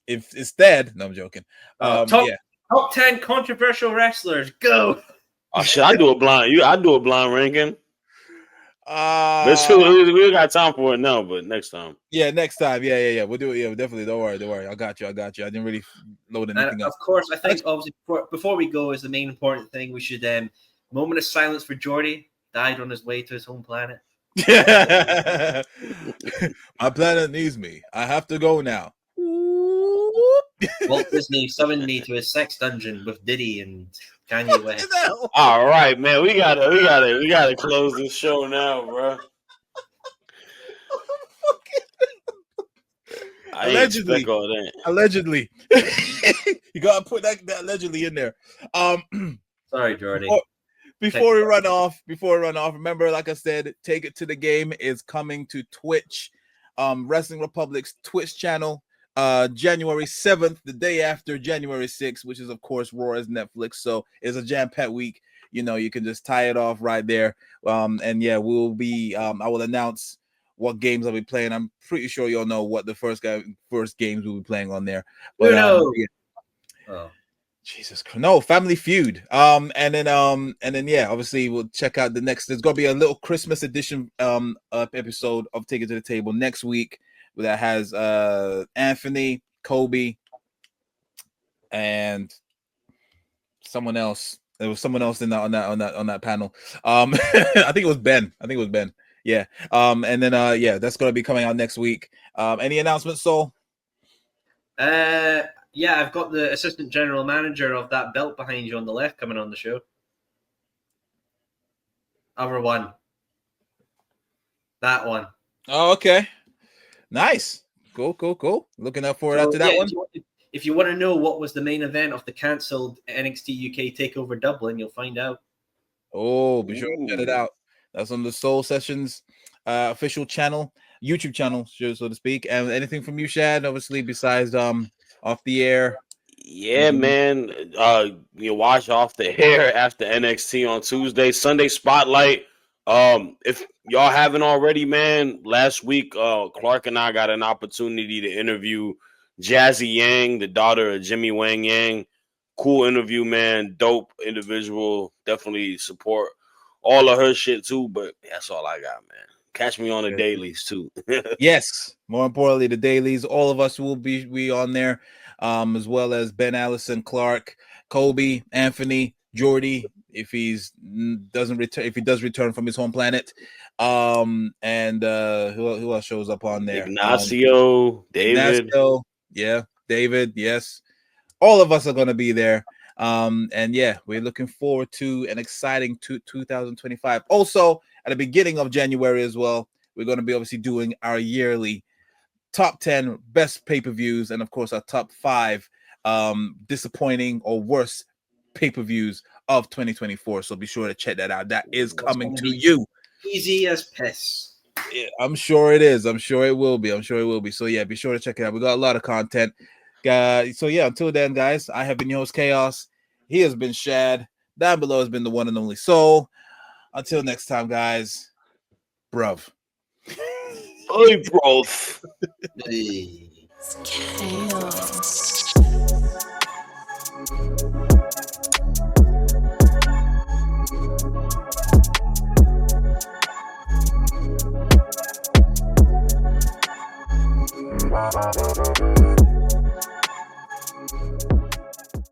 If instead, no, I'm joking. Top 10 controversial wrestlers. Go. Oh shit! I do a blind ranking. We don't got time for it now, but next time. Yeah, next time. Yeah. We'll do it. Yeah, definitely. Don't worry. I got you. I didn't really load anything up. Of course, I think obviously before we go is the main important thing. We should moment of silence for Jordy. Died on his way to his home planet. My planet needs me. I have to go now. Walt Disney summoned me to his sex dungeon with Diddy and Kanye West. All right, man. We gotta close this show now, bro. Allegedly. You gotta put that allegedly in there. Sorry, Jordy. Before we run off, remember, like I said, Take It to the Game is coming to Twitch, Wrestling Republic's Twitch channel, January 7th, the day after January 6th, which is of course Raw as Netflix. So it's a jam-packed week. You can just tie it off right there. And yeah, we'll be. I will announce what games I'll be playing. I'm pretty sure you'll know what the first games we'll be playing on there. But Jesus Christ. No, Family Feud. And then yeah, obviously we'll check out the next. There's gonna be a little Christmas edition episode of Take It to the Table next week that has Anthony, Kobe, and someone else. There was someone else on that panel. I think it was Ben. Yeah. And then yeah, that's gonna be coming out next week. Any announcements, Soul? Yeah, I've got the assistant general manager of that belt behind you on the left coming on the show. Other one. That one. Oh, okay. Nice. Cool. Looking out for it after that one. If you want to know what was the main event of the cancelled NXT UK Takeover Dublin, you'll find out. Oh, be sure to check it out. That's on the Soul Sessions official channel, YouTube channel, so to speak. And anything from you, Shad? Obviously, besides off the air. Yeah, man. You watch off the air after NXT on Tuesday. Sunday Spotlight. If y'all haven't already, man, last week Clark and I got an opportunity to interview Jazzy Yang, the daughter of Jimmy Wang Yang. Cool interview, man. Dope individual. Definitely support all of her shit too. But that's all I got, man. Catch me on the dailies too. Yes, more importantly, the dailies. All of us will be on there, as well as Ben Allison, Clark, Kobe, Anthony, Jordy, if he's doesn't return, if he does return from his home planet, and who else shows up on there? Ignacio, David. Ignacio, yeah, David, yes. All of us are going to be there. And yeah, we're looking forward to an exciting 2025. Also, at the beginning of January as well, we're going to be obviously doing our yearly top 10 best pay-per-views, and of course our top 5 disappointing or worst pay-per-views of 2024. So be sure to check that out. That is coming to you. Easy as piss. Yeah, I'm sure it is. I'm sure it will be. So yeah, be sure to check it out. We got a lot of content. So yeah, until then, guys, I have been your host, Chaos. He has been Shad. Down below has been the one and only Soul. Until next time, guys. Bruv. Hey, bro. Chaos.